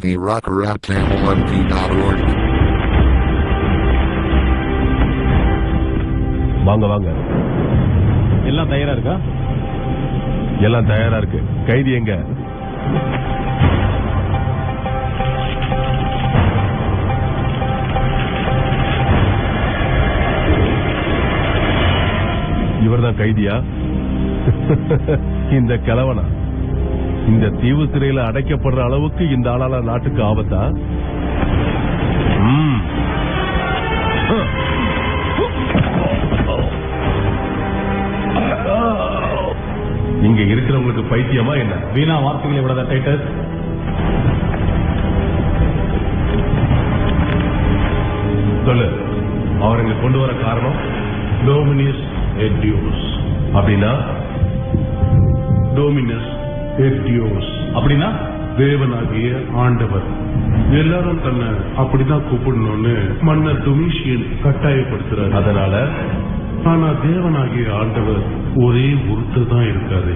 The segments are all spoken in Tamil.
www.rockerattamil1p.org. வாங்க வாங்க. எல்லாம் தயாரா இருக்கா? எல்லாம் தயாரா இருக்கு. கைதி எங்க? இவர்தான் கைதியா? இந்த கிழவனா? இந்த தீவு சிறையில அடைக்கப்படுற அளவுக்கு இந்த ஆளால நாட்டுக்கு ஆபத்தா? இங்க இருக்கிறவங்களுக்கு பைத்தியமா என்ன? வீணா வார்த்தைகளை விடாத டைட்டஸ். சொல்லு, அவர் இங்க கொண்டு வர காரணம்? டோமினிஸ் எட்யூஸ். அப்படின்னா? டோமினஸ் எட்யூஸ் அப்படின்னா தேவனாகிய ஆண்டவர். எல்லாரும் தன்னை அப்படிதான் கூப்பிடணும்னு மன்னர் டொமிஷியன் கட்டாயப்படுத்துறாரு. அதனால ஆனா தேவனாகிய ஆண்டவர் ஒரே ஒருத்தர் தான் இருக்காரு.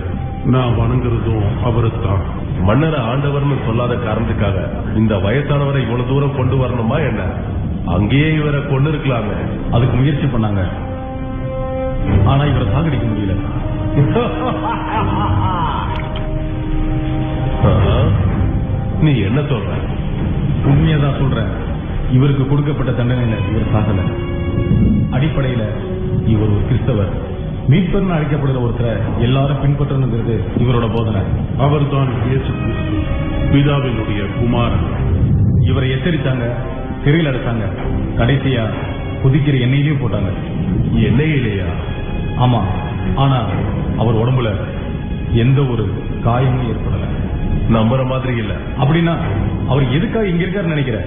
நான் வணங்குறதும் அவரைத்தான். மன்னரை ஆண்டவர்னு சொல்லாத காரணத்துக்காக இந்த வயசானவரை இவ்வளவு தூரம் கொண்டு வரணுமா என்ன? அங்கேயே இவரை கொண்டு இருக்கலாங்க. அதுக்கு முயற்சி பண்ணாங்க, ஆனா இவரை சாகடிக்க முடியல. நீ என்ன சொல்ற? உண்மையதான் சொல்றேன். இவருக்கு கொடுக்கப்பட்ட தண்டனையில இவர் சாகல. அடிப்படையில இவர் ஒரு கிறிஸ்தவர். மீட்பர்னு அழைக்கப்படுகிற ஒருத்தரை எல்லாரும் பின்பற்றணுங்கிறது இவரோட போதனை. அவர்தான் இயேசு கிறிஸ்து, பிதாவினுடைய குமாரன். இவரை எச்சரித்தாங்க, சிறையில் அடைச்சாங்க, கடைசியா குதிக்கிற எண்ணெயிலையும் போட்டாங்க. எண்ணெயிலேயா? ஆமா, ஆனா அவர் உடம்புல எந்த ஒரு காயமும் ஏற்படல. நம்புற மாதிரி இல்ல. அப்படின்னா அவர் எதுக்காக இங்க இருக்காரு நினைக்கிற?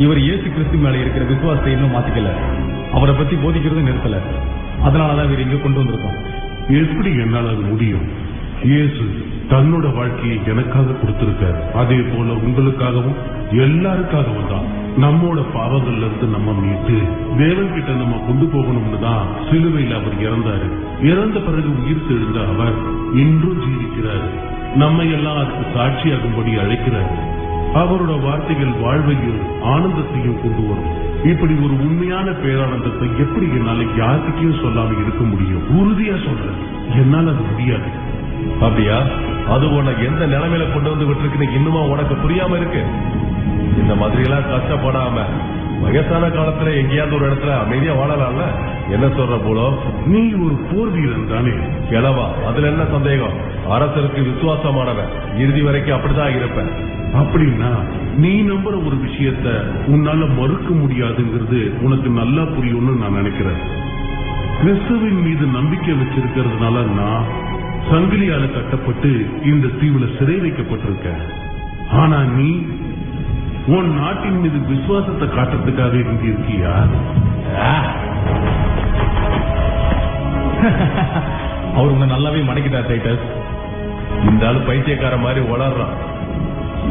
இவர் இயேசு கிறிஸ்து மேல இருக்கிற விசுவாசத்தை இன்னும் மாத்திக்கல, அவரை பத்தி போதிக்கிறதும் நிறுத்தல. அதனாலதான் இவர் இங்க கொண்டு வந்திருக்கோம். எப்படி என்னால் அது முடியும்? இயேசு தன்னோட வாழ்க்கையை எனக்காக கொடுத்திருக்காரு. அதே போல உங்களுக்காகவும் எல்லாருக்காகவும் தான். நம்மோட பாவங்கள்ல இருந்து நம்ம மீட்டு தேவன் கிட்ட நம்ம கொண்டு போகணும்னு தான் சிலுவையில் அவர் இறந்தாரு. இறந்த பிறகு உயிர் தெழுந்த அவர் இன்றும் ஜீவிக்கிறார். நம்ம எல்லாம் அதுக்கு சாட்சியாகும்படி அழைக்கிறாரு. அவரோட வார்த்தைகள் வாழ்வையும் ஆனந்தத்தையும் கொண்டு வரும். இப்படி ஒரு உண்மையான பேரானந்தத்தை எப்படி என்னால யாருக்கிட்டையும் சொல்லாம இருக்க முடியும்? உறுதியா சொல்றேன், என்னால அது முடியாது. அப்படியா? அது உனக்கு எந்த நிலைமையில கொண்டு வந்து விட்டுருக்குன்னு இன்னுமா உனக்கு புரியாம இருக்கு? இந்த மாதிரி எல்லாம் கஷ்டப்படாம வயசான காலத்துல எங்கேயாவது ஒரு இடத்துல அமைதியா வாழலாம்ல? என்ன சொல்ற போலோ? நீ ஒரு போர் வீரன் தானே? கிழவா, அதுல என்ன சந்தேகம்? அரசருக்கு விசுவாசமானவன், இறுதி வரைக்கும் அப்படிதான் இருப்பேன். அப்படின்னா நீ நம்புற ஒரு விஷயத்த உன்னால மறுக்க முடியாதுங்கிறது உனக்கு நல்லா புரியும்னு நான் நினைக்கிறேன். கிறிஸ்துவின் மீது நம்பிக்கை வச்சிருக்கிறதுனால நான் சங்கிலியால கட்டப்பட்டு இந்த தீவுல சிறை வைக்கப்பட்டிருக்கேன். ஆனா நீ உன் நாட்டின் மீது விசுவாசத்தை காட்டுறதுக்காக இங்க இருக்கியா? அவர் உங்க நல்லாவே மடக்கிட்டார் டைட்டஸ். இந்த ஆளு பைத்தியக்கார மாதிரி வளர்றான்.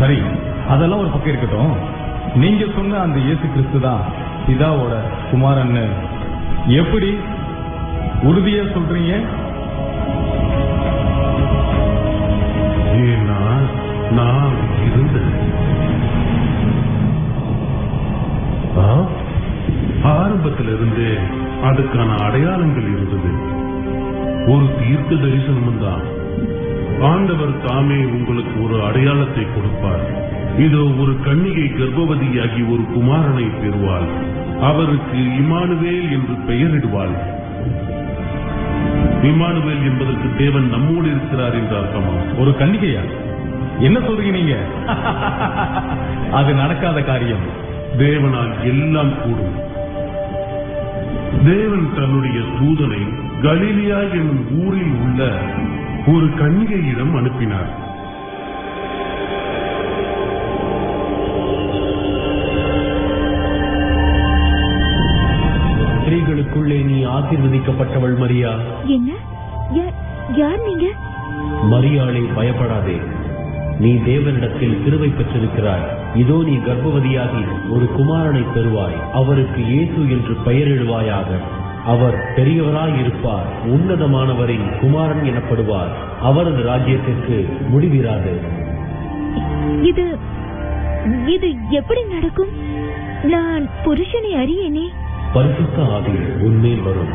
சரி, அதெல்லாம் ஒரு பக்கம் இருக்கட்டும். நீங்க சொன்ன அந்த இயேசு கிறிஸ்து தான் பிதாவோட குமாரன்னு எப்படி உறுதியா சொல்றீங்க? ஏன்னா நான் இருந்தேன். ஆரம்பத்திலிருந்தே அதுக்கான அடையாளங்கள் இருந்தது. ஒரு தீர்க்க தரிசனமும் தான். ஆண்டவர் தாமே உங்களுக்கு ஒரு அடையாளத்தை கொடுப்பார். இதோ ஒரு கன்னிகை கர்ப்பவதியாகி ஒரு குமாரனை பெறுவாள். அவருக்கு இம்மானுவேல் என்று பெயரிடுவாள். இம்மானுவேல் என்பதற்கு தேவன் நம்மோடு இருக்கிறார் என்று அர்த்தமா? ஒரு கன்னிகையா? என்ன சொல்றீங்க நீங்க? அது நடக்காத காரியம். தேவனால் எல்லாம் கூடும். தேவன் தன்னுடைய தூதனை கலிலியா என்னும் ஊரில் உள்ள ஒரு கன்னிகையிடம் அனுப்பினார். ஸ்திரீகளுக்குள்ளே நீ ஆசீர்வதிக்கப்பட்டவள் மரியா. என்ன? யார் நீங்க? மரியாளே, பயப்படாதே. நீ தேவனிடத்தில் கிருபை பெற்றிருக்கிறாய். இதோ நீ கர்ப்பவதியாகி ஒரு குமாரனை பெறுவாய். அவருக்கு இயேசு என்று பெயரிடுவாயாக. அவர் பெரியவராய் இருப்பார். உன்னதமானவரின் குமாரன் எனப்படுவார். அவரது ராஜ்யத்திற்கு முடிவிராது. இது எப்படி நடக்கும்? நான் புருஷனை அறியேனே. பரிசுத்த ஆவி உன்மேல் வரும்.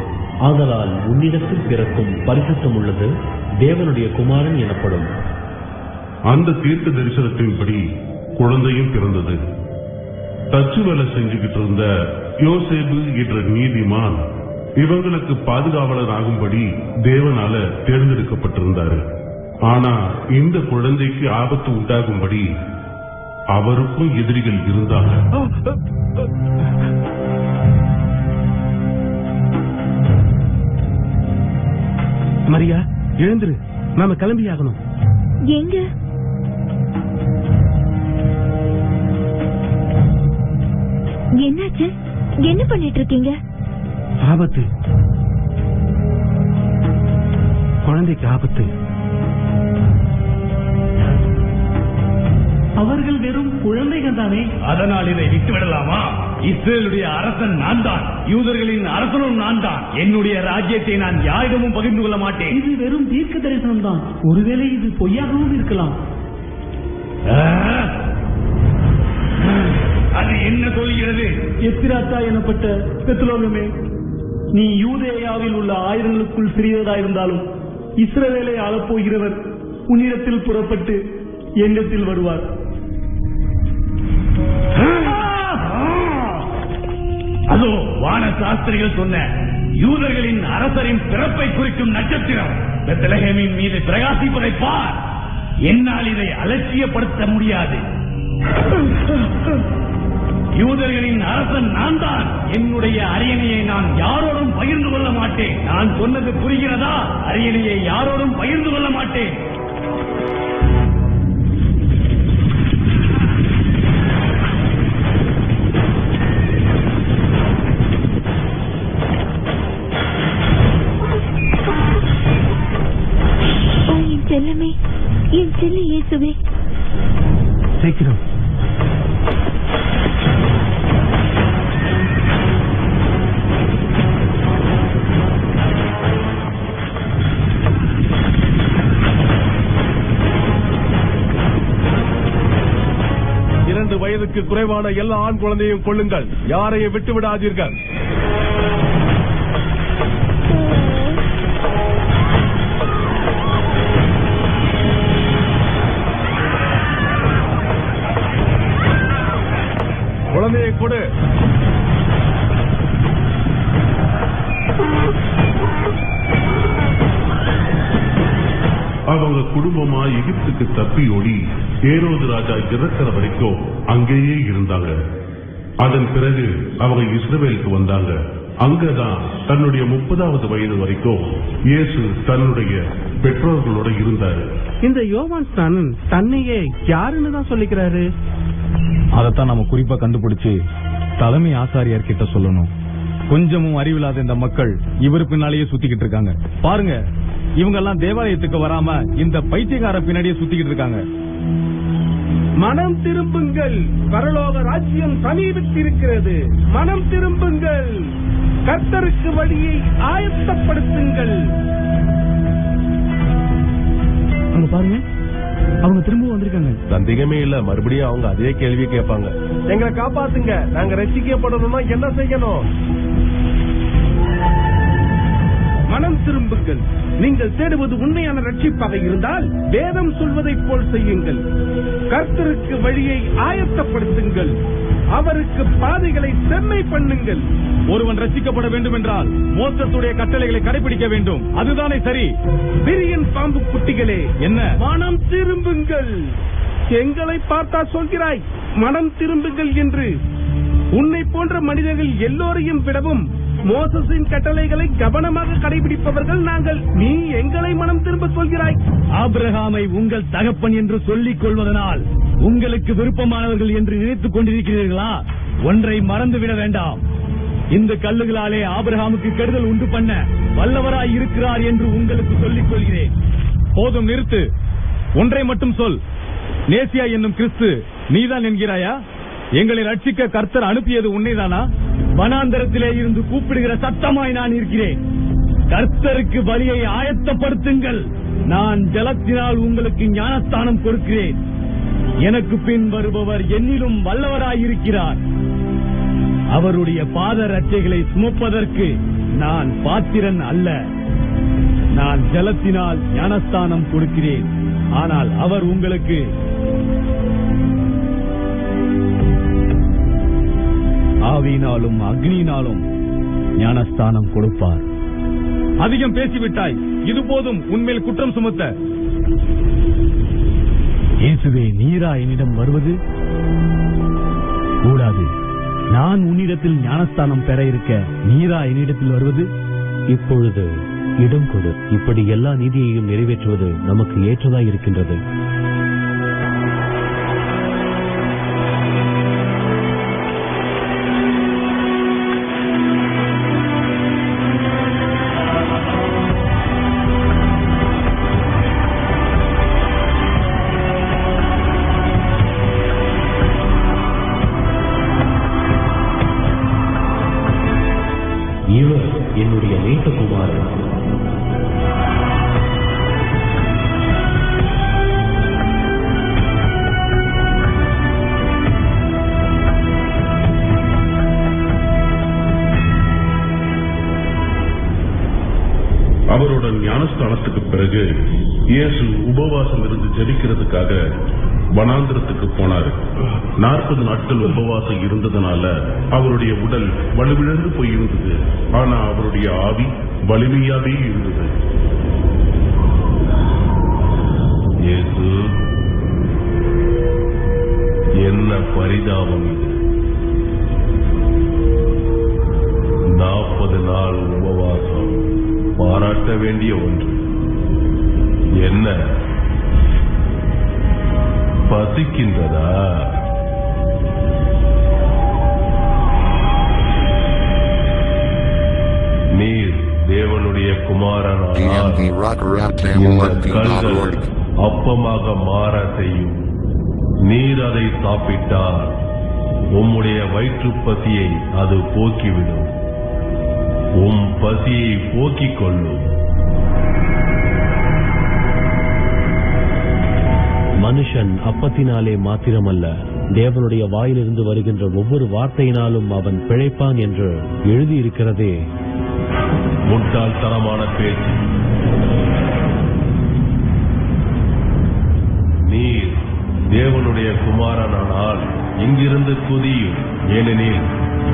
ஆதலால் உன்னிடத்தில் பிறக்கும் பரிசுத்தம் உள்ளது தேவனுடைய குமாரன் எனப்படும். அந்த தீர்க்க தரிசனத்தின்படி குழந்தையும் பிறந்தது. தச்சு வேலை செஞ்சுக்கிட்டு இருந்த யோசேப்பு என்ற நீதிமான் இவங்களுக்கு பாதுகாவலர் ஆகும்படி தேவனால தேர்ந்தெடுக்கப்பட்டிருந்தாரு. ஆனா இந்த குழந்தைக்கு ஆபத்து உண்டாகும்படி அவருக்கும் எதிரிகள் இருந்தாங்க. மரியா, எழுந்துரு, நாம கிளம்பி ஆகணும். எங்க? என்னாச்சு? என்ன பண்ணிட்டு இருக்கீங்க? ஆபத்து, குழந்தைக்கு ஆபத்து. அவர்கள் வெறும் குழந்தைகள் தானே. அதனால் இதை விட்டுவிடலாமா? இஸ்ரேலுடைய அரசன் நான் தான், யூதர்களின் அரசனும் நான் தான். என்னுடைய ராஜ்யத்தை நான் யாரிடமும் பகிர்ந்து கொள்ள மாட்டேன். இது வெறும் தீர்க்க தரிசனம் தான். ஒருவேளை இது பொய்யாகவும் இருக்கலாம். அது என்ன சொல்கிறது? எத்திராத்தா எனப்பட்ட பெத்லோகமே, நீ யூதேயாவில் உள்ள ஆயிரங்களுக்குள் சிறியதாயிருந்தாலும் இஸ்ரவேலை ஆளப்போகிறவர் உன்னிடத்தில் புறப்பட்டு எண்ணத்தில் வருவார். அதோ வான சாஸ்திரிகள் சொன்ன யூதர்களின் அரசரின் பிறப்பை குறிக்கும் நட்சத்திரம் பெத்லகேமின் மீது பிரகாசிப்பதை பார். என்னால் இதை அலட்சியப்படுத்த முடியாது. யூதர்களின் அரசன் நான் தான். என்னுடைய அரியணையை நான் யாரோடும் பகிர்ந்து கொள்ள மாட்டேன். நான் சொன்னது புரிகிறதா? அரியணையை யாரோடும் பகிர்ந்து கொள்ள மாட்டேன். செல்லமே, என் செல்ல இயேசுவே, சீக்கிரம். வயதுக்கு குறைவான எல்லா ஆண் குழந்தையும் கொள்ளுங்கள். யாரையும் விட்டு விடாதீர்கள். குழந்தையை கொடு. அவங்க குடும்பமா எகிப்துக்கு தப்பி ஓடி ஏரோது ராஜா இறக்கிற வரைக்கும் அங்கேயே இருந்தாங்க. அதன் பிறகு அவங்க இஸ்ரவேலுக்கு வந்தாங்க. அங்கதான் தன்னுடைய 30வது வயது வரைக்கும் இயேசு தன்னுடைய பெற்றோர்களோட இருந்தாரு. இந்த யோவான் ஸ்நானன் தன்னையே யாருன்னு தான் சொல்லிக்கிறாரு. அதைத்தான் நம்ம குறிப்பா கண்டுபிடிச்சு தலைமை ஆசாரியார் கிட்ட சொல்லணும். கொஞ்சமும் அறிவில்லாத இந்த மக்கள் இவர் பின்னாலேயே சுத்திக்கிட்டு இருக்காங்க. பாருங்க, இவங்க எல்லாம் தேவாலயத்துக்கு வராம இந்த பைத்தியக்கார பின்னாடியே சுத்திக்கிட்டு இருக்காங்க. மனம் திரும்புங்கள், பரலோக ராஜ்யம் சமீபித்திருக்கிறது. மனம் திரும்புங்கள், கர்த்தருக்கு வழியை ஆயத்தப்படுத்துங்கள். அங்க பாருங்க, அவங்க திரும்ப வந்திருக்காங்க. சந்தேகமே இல்ல, மறுபடியும் அவங்க அதே கேள்வி கேட்பாங்க. எங்களை காப்பாத்துங்க, நாங்க ரட்சிக்கப்படணும்னா என்ன செய்யணும்? மனம் திரும்புங்கள். நீங்கள் தேடுவது உண்மையான ரட்சிப்பாக இருந்தால் வேதம் சொல்வதைப் போல் செய்யுங்கள். கர்த்தருக்கு வழியை ஆயத்தப்படுத்துங்கள், அவருக்கு பாதைகளை செம்மை பண்ணுங்கள். ஒருவன் ரட்சிக்கப்பட வேண்டும் என்றால் மோசத்துடைய கட்டளைகளை கடைபிடிக்க வேண்டும். அதுதானே சரி. விரியன் பாம்பு குட்டிகளே, என்ன மனம் திரும்புங்கள். எங்களை பார்த்தா சொல்கிறாய் மனம் திரும்புங்கள் என்று? உன்னை போன்ற மனிதர்கள் எல்லோரையும் விடவும் மோசஸின் கட்டளைகளை கவனமாக கடைபிடிப்பவர்கள் நாங்கள். நீ எங்களை மனம் திரும்ப சொல்கிறாய். ஆபிரகாமை உங்கள் தகப்பன் என்று சொல்லிக் கொள்வதனால் உங்களுக்கு விருப்பமானவர்கள் என்று நினைத்துக் கொண்டிருக்கிறீர்களா? ஒன்றை மறந்துவிட வேண்டாம். இந்த கல்லுகளாலே ஆபிரகாமுக்கு கெடுதல் உண்டு பண்ண வல்லவராய் இருக்கிறார் என்று உங்களுக்கு சொல்லிக் கொள்கிறேன். போதும், நிறுத்து. ஒன்றை மட்டும் சொல். நேசியா என்னும் கிறிஸ்து நீதான் என்கிறாயா? எங்களை ரட்சிக்க கர்த்தர் அனுப்பியது உன்னைதானா? வனாந்தரத்திலே இருந்து கூப்பிடுகிற சத்தமாய் நான் இருக்கிறேன். கர்த்தருக்கு வழியை ஆயத்தப்படுத்துங்கள். நான் ஜலத்தினால் உங்களுக்கு ஞானஸ்தானம் கொடுக்கிறேன். எனக்கு பின் வருபவர் என்னிலும் வல்லவராயிருக்கிறார். அவருடைய பாத ரட்சைகளை சுமப்பதற்கு நான் பாத்திரன் அல்ல. நான் ஜலத்தினால் ஞானஸ்தானம் கொடுக்கிறேன், ஆனால் அவர் உங்களுக்கு ஆவியினாலும் அக்னியினாலும் ஞானஸ்தானம் கொடுப்பார். அதிகம் பேசிவிட்டாய், இது போதும் உன்மேல் குற்றம் சுமத்த. இயேசுவே, நீரா என்னிடம் வருவது கூடாது. நான் உன்னிடத்தில் ஞானஸ்தானம் பெற இருக்க நீரா என்னிடத்தில் வருவது? இப்பொழுது இடம் கொடு. இப்படி எல்லா நீதியையும் நிறைவேற்றுவது நமக்கு ஏற்றதாய் இருக்கின்றது. இவர் என்னுடைய நேசகுமாரன். அவருடன் ஞானஸ்தானத்துக்கு பிறகு இயேசு உபவாசம் இருந்து ஜெபிக்கிறதுக்காக வனாந்திரத்துக்கு போனார். 40 நாட்கள் உபவாசம் இருந்ததனால அவருடைய உடல் வலுவிழந்து போயிருந்தது. ஆனா அவருடைய ஆவி வலிமையாவே இருந்தது. இயேசு, என்ன பரிதாபம் இது! 40 நாள் உபவாசம் பாராட்ட வேண்டிய ஒன்று. என்ன பசிக்கின்றதா? நீர் தேவனுடைய குமாரனானால் இந்த கல்கள் அப்பமாக மாற செய்யும். நீர் அதை சாப்பிட்டால் உம்முடைய வயிற்று பசியை அது போக்கிவிடும். உம் பசியை போக்கிக் கொள்ளும். மனுஷன் அப்பத்தினாலே மாத்திரமல்ல, தேவனுடைய வாயிலிருந்து வருகின்ற ஒவ்வொரு வார்த்தையினாலும் அவன் பிழைப்பான் என்று எழுதியிருக்கிறதே. முட்டாள்தனமான பேச்சு. நீர் தேவனுடைய குமாரனானால் இங்கிருந்து குதியும். ஏனெனில்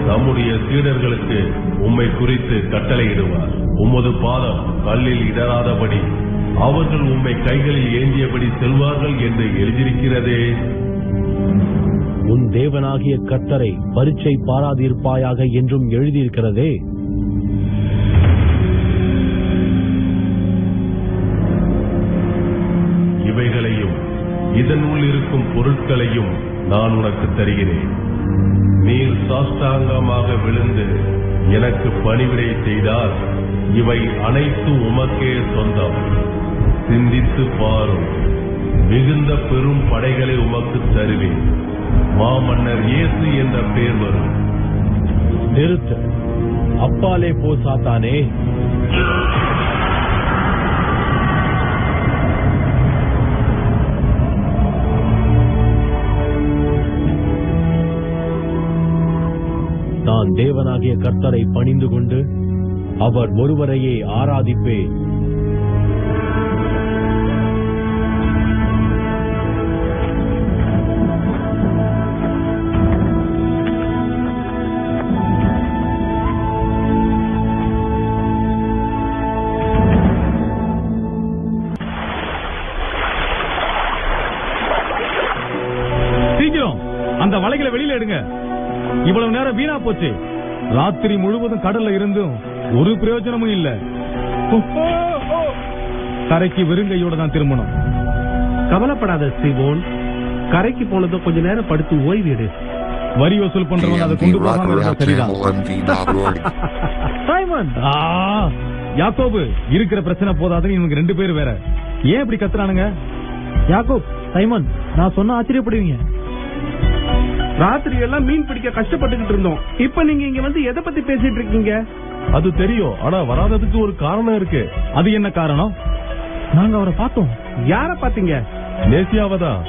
நம்முடைய சீடர்களுக்கு உம்மை குறித்து கட்டளையிடுவார். உமது பாதம் கல்லில் இடராதபடி அவர்கள் உம்மை கைகளில் ஏந்தியபடி செல்வார்கள் என்று எழுதியிருக்கிறதே. உன் தேவனாகிய கர்த்தரை பரீட்சை பாராதிருப்பாயாக என்றும் எழுதியிருக்கிறதே. இவைகளையும் இதனுள் இருக்கும் பொருட்களையும் நான் உனக்கு தருகிறேன். நீர் சாஷ்டாங்கமாக விழுந்து எனக்கு பணிவிடை செய்தால் இவை அனைத்தும் உமக்கே சொந்தம். சிந்தித்து பாரும். மிகுந்த பெரும் படைகளை உமக்கு தருவேன். மாமன்னர் இயேசு என்ற பெயர் வரும். நிறுத்து. அப்பாலே போ சாத்தானே. நான் தேவனாகிய கர்த்தரை பணிந்து கொண்டு அவர் ஒருவரையே ஆராதிப்பேன். சீக்கிரம் அந்த வலைகளை வெளியில எடுங்க. இவ்வளவு நேரம் வீணா போச்சு. ராத்திரி முழுவதும் கடல்ல இருந்தும் ஒரு பிரயோஜனமும் இல்ல. கரைக்கு வெறுங்கையோட தான் திரும்பணும். கவலைப்படாத சீமோன், கரைக்கு போனதும் கொஞ்ச நேரம் படுத்து ஓய்வீடு. வரி வசூல் பண்றவங்க அதை கொண்டு போகாம இருந்தா சரிதான். சைமன், யாக்கோபு, இருக்கிற பிரச்சனை போதாதுன்னு இவங்க 2 பேர் வேற ஏன் இப்படி கத்துறானுங்க? யாக்கோப், சைமன், நான் சொன்ன ஆச்சரியப்படுவீங்க. ராத்திரி எல்லாம் மீன் பிடிக்க கஷ்டப்பட்டுக்கிட்டு இருந்தோம். இப்ப நீங்க இங்க வந்து எதை பத்தி பேசிட்டு இருக்கீங்க? அது தெரியும், ஆனா வராததுக்கு ஒரு காரணம் இருக்கு. அது என்ன காரணம்? நாங்க அவரை பார்த்தோம். யார பாத்தீங்க? நேசியாவதான்.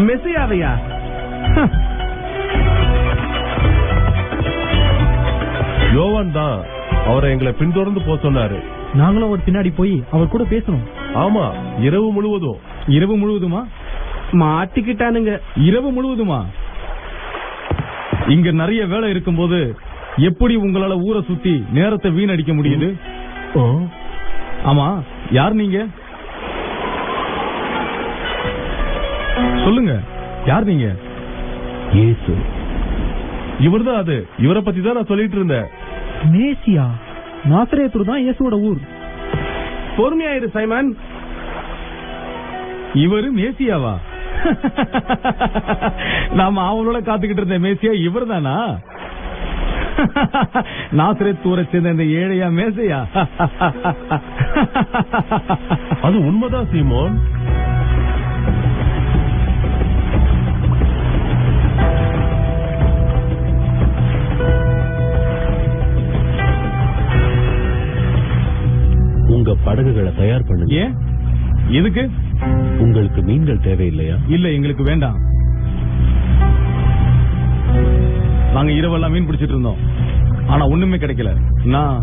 மெசியாவையா? யோவான் தான் அவரை எங்களை பின்தொடர்ந்து போக சொன்னாரு. நாங்களும் அவர் பின்னாடி போய் அவர் கூட பேசணும். ஆமா, இரவு முழுவதும். இரவு முழுவதுமா? மாட்டிக்கிட்டானுங்க. இரவு முழுவதுமா? இங்க நிறைய வேலை இருக்கும்போது எப்படி உங்களால ஊரை சுத்தி நேரத்தை வீணடிக்க முடியுது? ஆமா, யார் நீங்க? சொல்லுங்க, யார் நீங்க? இயேசு. இவர்தான் அது. இவரை பத்தி தான் நான் சொல்லிட்டு இருந்தேன். மேசியா? நாசரேத்து தான் இயேசுவோட ஊர். பொறுமையாயிரு சைமன். இவரு மேசியாவா? நாம அவளோட காத்துக்கிட்டு இருந்த மேசியா இவர் தானா? நாசரேத்து ஊரை சேர்ந்த இந்த ஏழையா மேசியா? அது உண்மைதான் சீமோன். உங்க படகுகளை தயார் பண்ணுங்க. ஏன்? எதுக்கு? உங்களுக்கு மீன்கள் தேவையில்லையா? இல்ல, எங்களுக்கு வேண்டாம். நாங்க இரவெல்லாம் மீன் பிடிச்சிட்டு இருந்தோம், ஆனா ஒண்ணுமே கிடைக்கல. நான்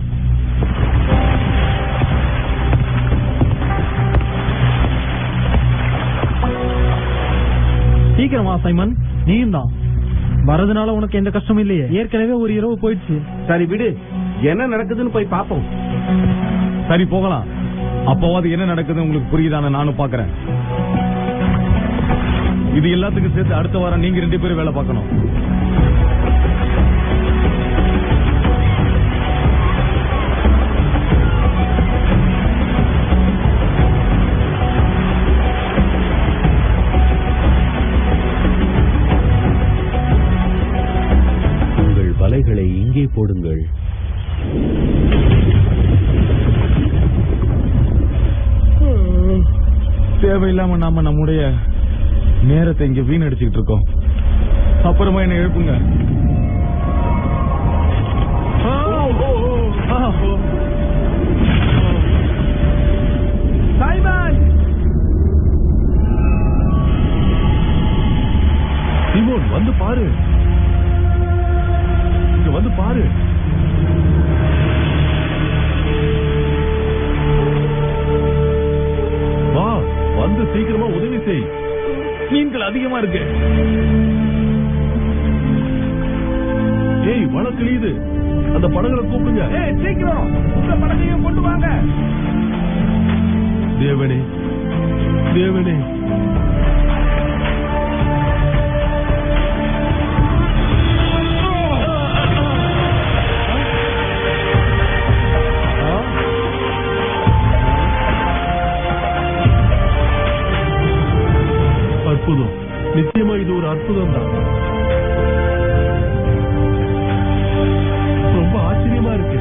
சீக்கிரமா சைமன், நீயும் தான். வரதுனால உனக்கு எந்த கஷ்டமும் இல்லையே. ஏற்கனவே ஒரு இரவு போயிடுச்சு. சரி விடு, என்ன நடக்குதுன்னு போய் பாப்போம். சரி போகலாம். அப்போவாது என்ன நடக்குது உங்களுக்கு புரியுதான? நானும் பாக்குறேன். இது எல்லாத்துக்கும் சேர்த்து அடுத்த வாரம் நீங்க 2 பேரும் வேலை பார்க்கணும். உங்கள் வலைகளை இங்கே போடுங்கள். தேவையில்லாம நாம நம்முடைய நேரத்தை இங்க வீணடிச்சுக்கிட்டு இருக்கோம். அப்புறமா என்ன எழுப்புங்க. சைமன்! சீமோன், வந்து பாரு. இங்க வந்து பாரு. வா, வந்து சீக்கிரமா உதவி செய். மீன்கள் அதிகமா இருக்கு. ஏய், வலை கிழியுது. அந்த படகுல கூப்பிடுங்க. ஏய், சீக்கிரம் உங்க படகையும் கொண்டு வாங்க. தேவனே, தேவனே. அற்புதம். நிச்சயமா இது ஒரு அற்புதம் தான். ரொம்ப ஆச்சரியமா இருக்கு.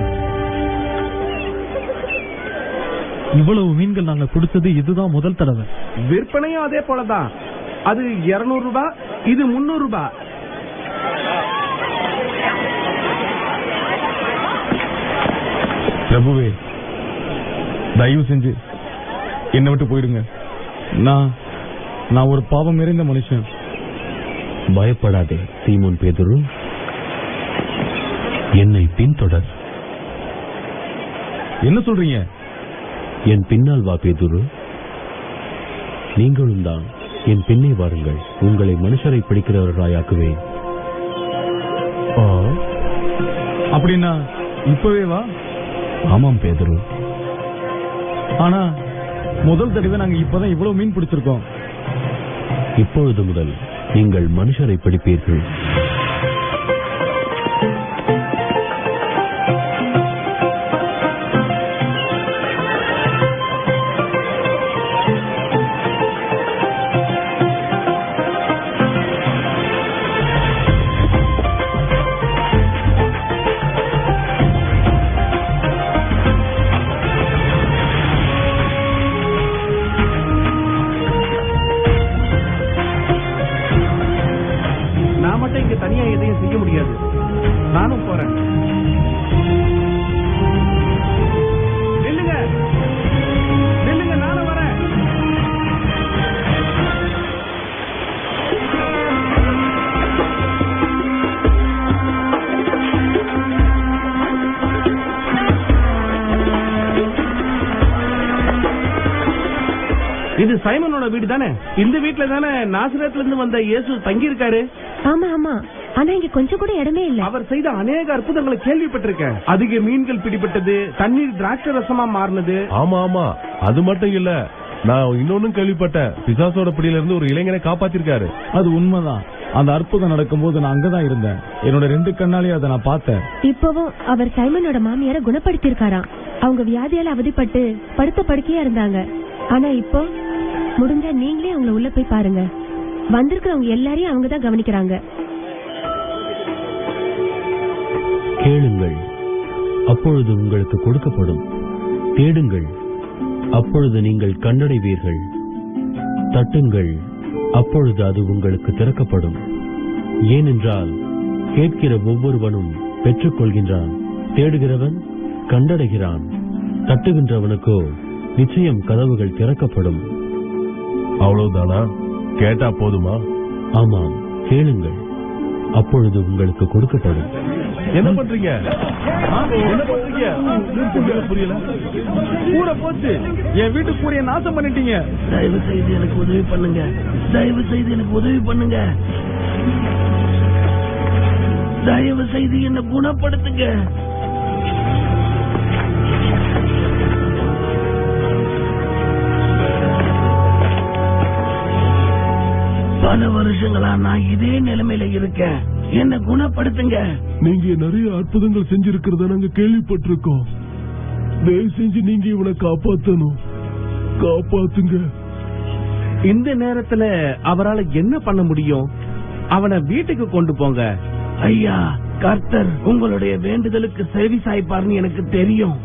இவ்வளவு மீன்கள் நாங்க பிடிச்சது இதுதான் முதல் தடவை. விற்பனையும் அதே போலதான். அது 200 ரூபாய், இது 300 ரூபாய். பிரபுவே, தயவு செஞ்சு என்னை விட்டு போயிடுங்க. நான் ஒரு பாவம் நிறைந்த மனுஷன். பயப்படாதே சீமோன் பேதுரு, என்னை பின்தொடர். என்ன சொல்றீங்க? என் பின்னால் வா பேதுரு. நீங்களும் தான் என் பின்னே வாருங்கள். உங்களை மனுஷரை பிடிக்கிறவர்களாக்குவேன். அப்படின்னா இப்பவே வா. ஆமாம் பேதுரு. ஆனா முதல் தடவை நாங்க இப்பதான் இவ்வளவு மீன் பிடிச்சிருக்கோம். இப்பொழுது முதல் நீங்கள் மனுஷரை பிடிப்பீர்கள். தனியா எதையும் செய்ய முடியாது. நானும் போறேன். நில்லுங்க, நில்லுங்க, நானும் வரேன். இது சைமனோட வீடு தானே? இந்த வீட்டுல தானே நாசரேத்துல இருந்து வந்த இயேசு தங்கி இருக்காரு? ஆமா ஆமா, ஆனா இங்க கொஞ்சம் கூட இடமே இல்ல. அவர் செய்த அநேக அற்புதங்களை கேள்விப்பட்டிருக்கேன். அதிக மீன்கள் பிடிபட்டது, தண்ணீர் திராட்சை ரசமா மாறினது. ஆமா ஆமா, அது மட்டும் இல்ல, நான் இன்னொன்னும் கேள்விப்பட்டேன். பிசாசோட பிடியில இருந்து ஒரு இளைஞனை காப்பாத்திருக்காரு. அது உண்மைதான். அந்த அற்புதம் நடக்கும்போது நான் அங்கதான் இருந்தேன். என்னோட 2 கண்ணாலேயே அதை நான் பார்த்தேன். இப்பவும் அவர் சைமனோட மாமியார குணப்படுத்திருக்காராம். அவங்க வியாதியால அவதிப்பட்டு படுத்த படுக்கையா இருந்தாங்க. ஆனா இப்போ முடிஞ்சா நீங்களே அவங்கள உள்ள போய் பாருங்க. வந்திருக்கிறவங்க எல்லாரையும் அவங்கதான் கவனிக்கிறாங்க. கேளுங்கள், அப்பொழுது உங்களுக்கு கொடுக்கப்படும். தேடுங்கள், அப்பொழுது நீங்கள் கண்டடைவீர்கள். தட்டுங்கள், அப்பொழுது அது உங்களுக்கு திறக்கப்படும். ஏனென்றால் கேட்கிற ஒவ்வொருவனும் பெற்றுக்கொள்கின்றான், தேடுகிறவன் கண்டடைகிறான், தட்டுகின்றவனுக்கோ நிச்சயம் கதவுகள் திறக்கப்படும். அவ்வளவுதானா? கேட்டா போதுமா? ஆமாம், கேளுங்கள், அப்பொழுது உங்களுக்கு கொடுக்கப்படும். என்ன பண்றீங்க? என்ன பண்றீங்க? புரியல. கூரை போச்சு. என் வீட்டு கூரையை நாசம் பண்ணிட்டீங்க. தயவு செய்து எனக்கு உதவி பண்ணுங்க. தயவு செய்து எனக்கு உதவி பண்ணுங்க. தயவு செய்து என்ன குணப்படுத்துங்க. பல வருஷங்களா நான் இதே நிலைமையில இருக்கேன். என்ன குணப்படுத்துங்க. நீங்க நிறைய அற்புதங்கள் செஞ்சிருக்கிறத நாங்க கேள்விப்பட்டிருக்கோம். தயவு செஞ்சு நீங்க இவனை காப்பாத்தணும். காப்பாத்துங்க. இந்த நேரத்துல அவரால் என்ன பண்ண முடியும்? அவனை வீட்டுக்கு கொண்டு போங்க. ஐயா, கர்த்தர் உங்களுடைய வேண்டுதலுக்கு செவி சாய்ப்பார்னு எனக்கு தெரியும்.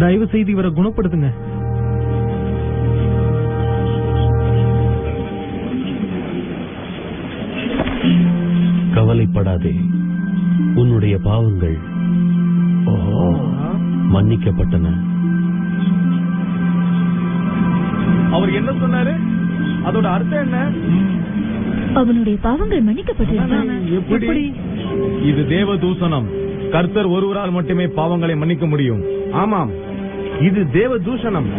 தயவு செய்து இவரை குணப்படுத்துங்க. கவலைப்படாதே, உன்னுடைய பாவங்கள் மன்னிக்கப்பட்டன. அவர் என்ன சொன்னாரு? அதோட அர்த்தம் என்ன? அவனுடைய பாவங்கள் மன்னிக்கப்பட்டிருக்காங்க. எப்படி? இது தேவ தூஷணம். கர்த்தர் ஒருவரால் மட்டுமே பாவங்களை மன்னிக்க முடியும். ஆமாம், இது தேவ தூஷணம்.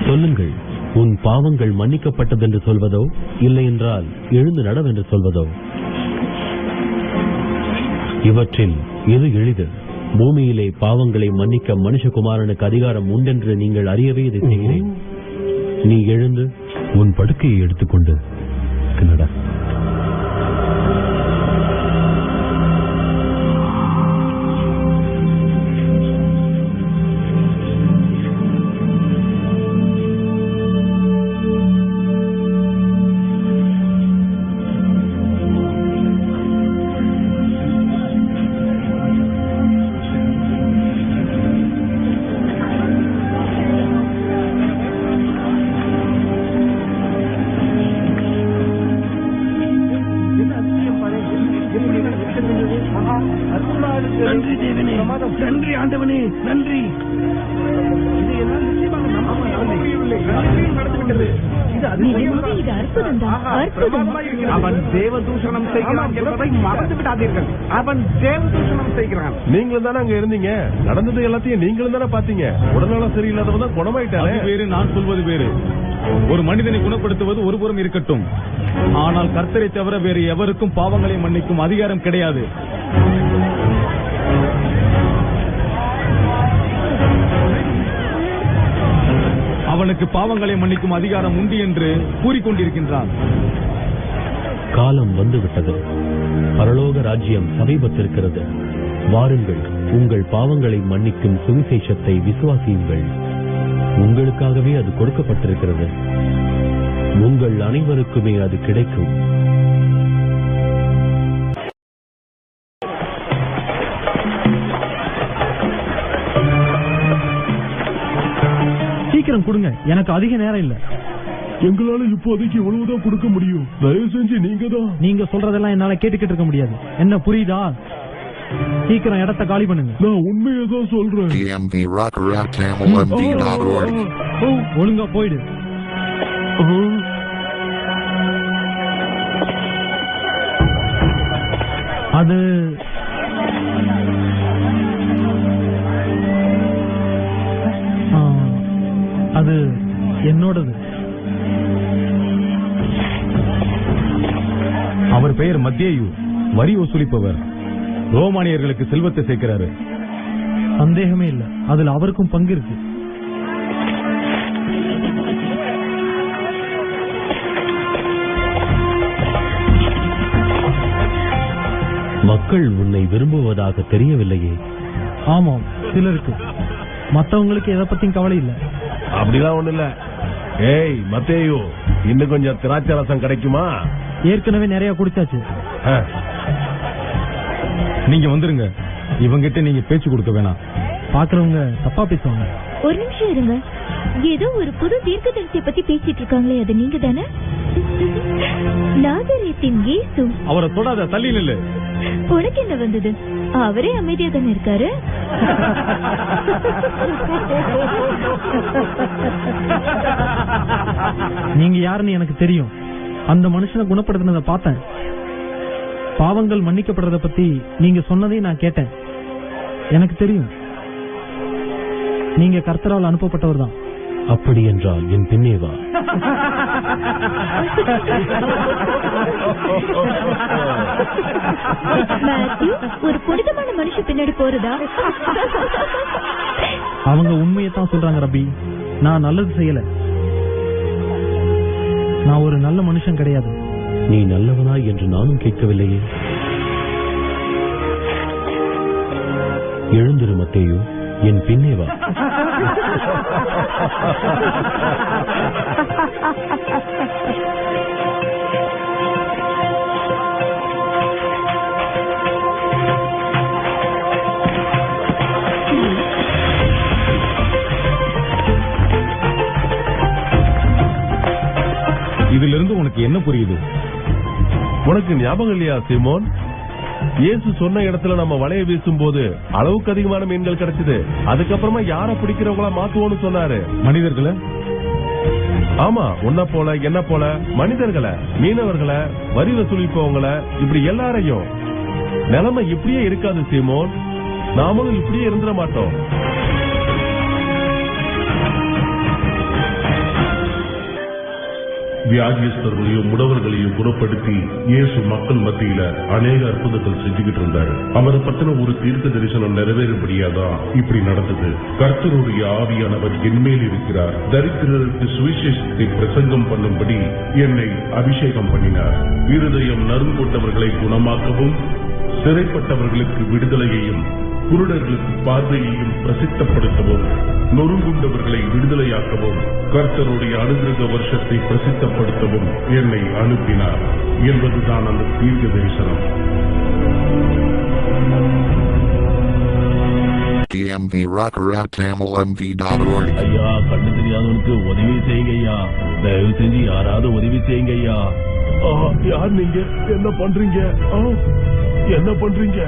சொல்லுங்கள், உன் பாவங்கள் மன்னிக்கப்பட்டதென்று சொல்வதோ, இல்லை என்றால் எழுந்து நடவென்று சொல்வதோ? இவற்றில் எது எளிது? பூமியிலே பாவங்களை மன்னிக்க மனுஷகுமாரனுக்கு அதிகாரம் உண்டென்று நீங்கள் அறியவே இதை செய்கிறேன். நீ எழுந்து உன் படுக்கையை எடுத்துக்கொண்டு நட. நன்றி தேவனே, நன்றி ஆண்டவனே, நன்றி. இது அற்புதம் தான், அற்புதம். அவன் தேவ தூஷணம் செய்கிறான் என்பதை மறந்து விடாதீர்கள். அவன் தேவ தூஷணம் செய்கிறான். நீங்களும் தானே அங்க இருந்தீங்க. நடந்தது எல்லாத்தையும் நீங்களும் தானே பாத்தீங்க. உடல்நலம் சரியில்லாதவன் தான் குணமாயிட்டாரு. அது வேறு, நான் சொல்வது வேறு. ஒரு மனிதனை குணப்படுத்துவது ஒருபுறம் இருக்கட்டும், ஆனால் கர்த்தரை தவிர வேறு எவருக்கும் பாவங்களை மன்னிக்கும் அதிகாரம் கிடையாது. அவனுக்கு பாவங்களை மன்னிக்கும் அதிகாரம் உண்டு என்று கூறிக்கொண்டிருக்கின்றான். காலம் வந்துவிட்டது. பரலோக ராஜ்யம் சமீபத்திருக்கிறது. வாருங்கள், உங்கள் பாவங்களை மன்னிக்கும் சுவிசேஷத்தை விசுவாசியுங்கள். உங்களுக்காகவே அது கொடுக்கப்பட்டிருக்கிறது. உங்கள் அனைவருக்குமே அது கிடைக்கும். சீக்கிரம் கொடுங்க, எனக்கு அதிக நேரம் இல்ல. எங்களால இப்போதைக்கு இவ்வளவுதான் கொடுக்க முடியும். தயவு செஞ்சு நீங்க தான். நீங்க சொல்றதெல்லாம் என்னால கேட்டுக்கிட்டு இருக்க முடியாது. என்ன புரியுதா? சீக்கிரம் இடத்த காலி பண்ணுங்க. நான் உண்மையை தான் சொல்றேன். dmvrockratamld.org. ஒழுங்கா போயிடு. அது என்னோடது. அவர் பெயர் மத்தேயு, வரி வசூலிப்பவர். ரோமானியர்களுக்கு செல்வத்தை சேர்க்கிறாரு. சந்தேகமே இல்ல, அதுல அவருக்கும் பங்கு இருக்கு. மக்கள் உன்னை விரும்புவதாக தெரியவில்லையே. ஆமாம், சிலருக்கு. மத்தவங்களுக்கு எதை பத்தியும் கவலை இல்ல. அப்படிலாம் ஒண்ணு இல்ல. ஏய் மத்தேயு, இன்னும் கொஞ்சம் திராட்சை ரசம் கிடைக்குமா? ஏற்கனவே நிறைய குடிச்சாச்சு. நீங்க வந்துருங்க. இவங்கிட்ட நீங்க பேச்சு கொடுக்க வேணாம். பாக்குறவங்க தப்பா பேசுவாங்க. ஒரு நிமிஷம் இருங்க. ஏதோ ஒரு புது தீர்க்கதரிசியை பத்தி பேசிட்டு இருக்காங்களே, அது நீங்க தானே? நாசரேத்தின் இயேசு. அவரை தொடாத, தள்ளி நில்லு. உனக்கு என்ன வந்தது? அவரே அமைதியா தானே இருக்காரு. நீங்க யாருன்னு எனக்கு தெரியும். அந்த மனுஷனை குணப்படுத்தினதை பார்த்தேன். பாவங்கள் மன்னிக்கப்படுறத பத்தி நீங்க சொன்னதையும் நான் கேட்டேன். எனக்கு தெரியும் நீங்க கர்த்தரால் அனுப்பப்பட்டவர் தான். அப்படி என்றால் என் பின்னே வா. ஒரு புனிதமான மனுஷன் பின்னாடி போறதா? அவங்க உண்மையைத்தான் சொல்றாங்க ரபி. நான் நல்லது செய்யல. நான் ஒரு நல்ல மனுஷன் கிடையாது. நீ நல்லவனா என்று நானும் கேட்கவில்லையே. எழுந்திரு மத்தேயு, என் பின்னே வா. இதிலிருந்து உனக்கு என்ன புரியுது? உனக்கு ஞாபகம் இல்லையா சீமோன்? இயேசு சொன்ன இடத்துல நம்ம வலைய வீசும் போது அளவுக்கு அதிகமான மீன்கள் கிடைச்சது. அதுக்கப்புறமா யார பிடிக்கிறவங்களா மாத்துவோம்னு சொன்னாரு. மனிதர்களை? ஆமா, உன்ன போல என்ன போல மனிதர்களை, மீனவர்களை, வரி வசூலிப்பவங்களை, இப்படி எல்லாரையும். நிலைமை இப்படியே இருக்காது சீமோன். நாமளும் இப்படியே இருந்துட மாட்டோம். வியாதியஸ்தர்களையும் முடவர்களையும் குணப்படுத்தி இயேசு மக்கள் மத்தியில அநேக அற்புதங்கள் செஞ்சுக்கிட்டு இருந்தாரு. அவரை பத்தின ஒரு தீர்க்க தரிசனம் நிறைவேறும்படியாதான் இப்படி நடந்தது. கர்த்தருடைய ஆவியானவர் என்மேல் இருக்கிறார். தரித்திரருக்கு சுவிசேஷத்தை பிரசங்கம் பண்ணும்படி என்னை அபிஷேகம் பண்ணினார். இருதயம் நறுங்கொண்டவர்களை குணமாக்கவும், சிறைப்பட்டவர்களுக்கு விடுதலையையும், குருடர்களுக்கு பார்வையையும் பிரசித்தப்படுத்தவும், நொறுங்குண்டவர்களை விடுதலையாக்கவும், கர்த்தருடைய அனுகிரக வருஷத்தை பிரசித்தப்படுத்தவும் என்னை அனுப்பினார் என்பதுதான் அந்த தீர்க்க தரிசனம். TMVRockerTamilMV.org. ஐயா, கண்ணு தெரியாதவனுக்கு உதவி செய்யுங்க ஐயா. தயவு செஞ்சு யாராவது உதவி செய்யுங்க ஐயா. யார் நீங்க? என்ன பண்றீங்க? என்ன பண்றீங்க?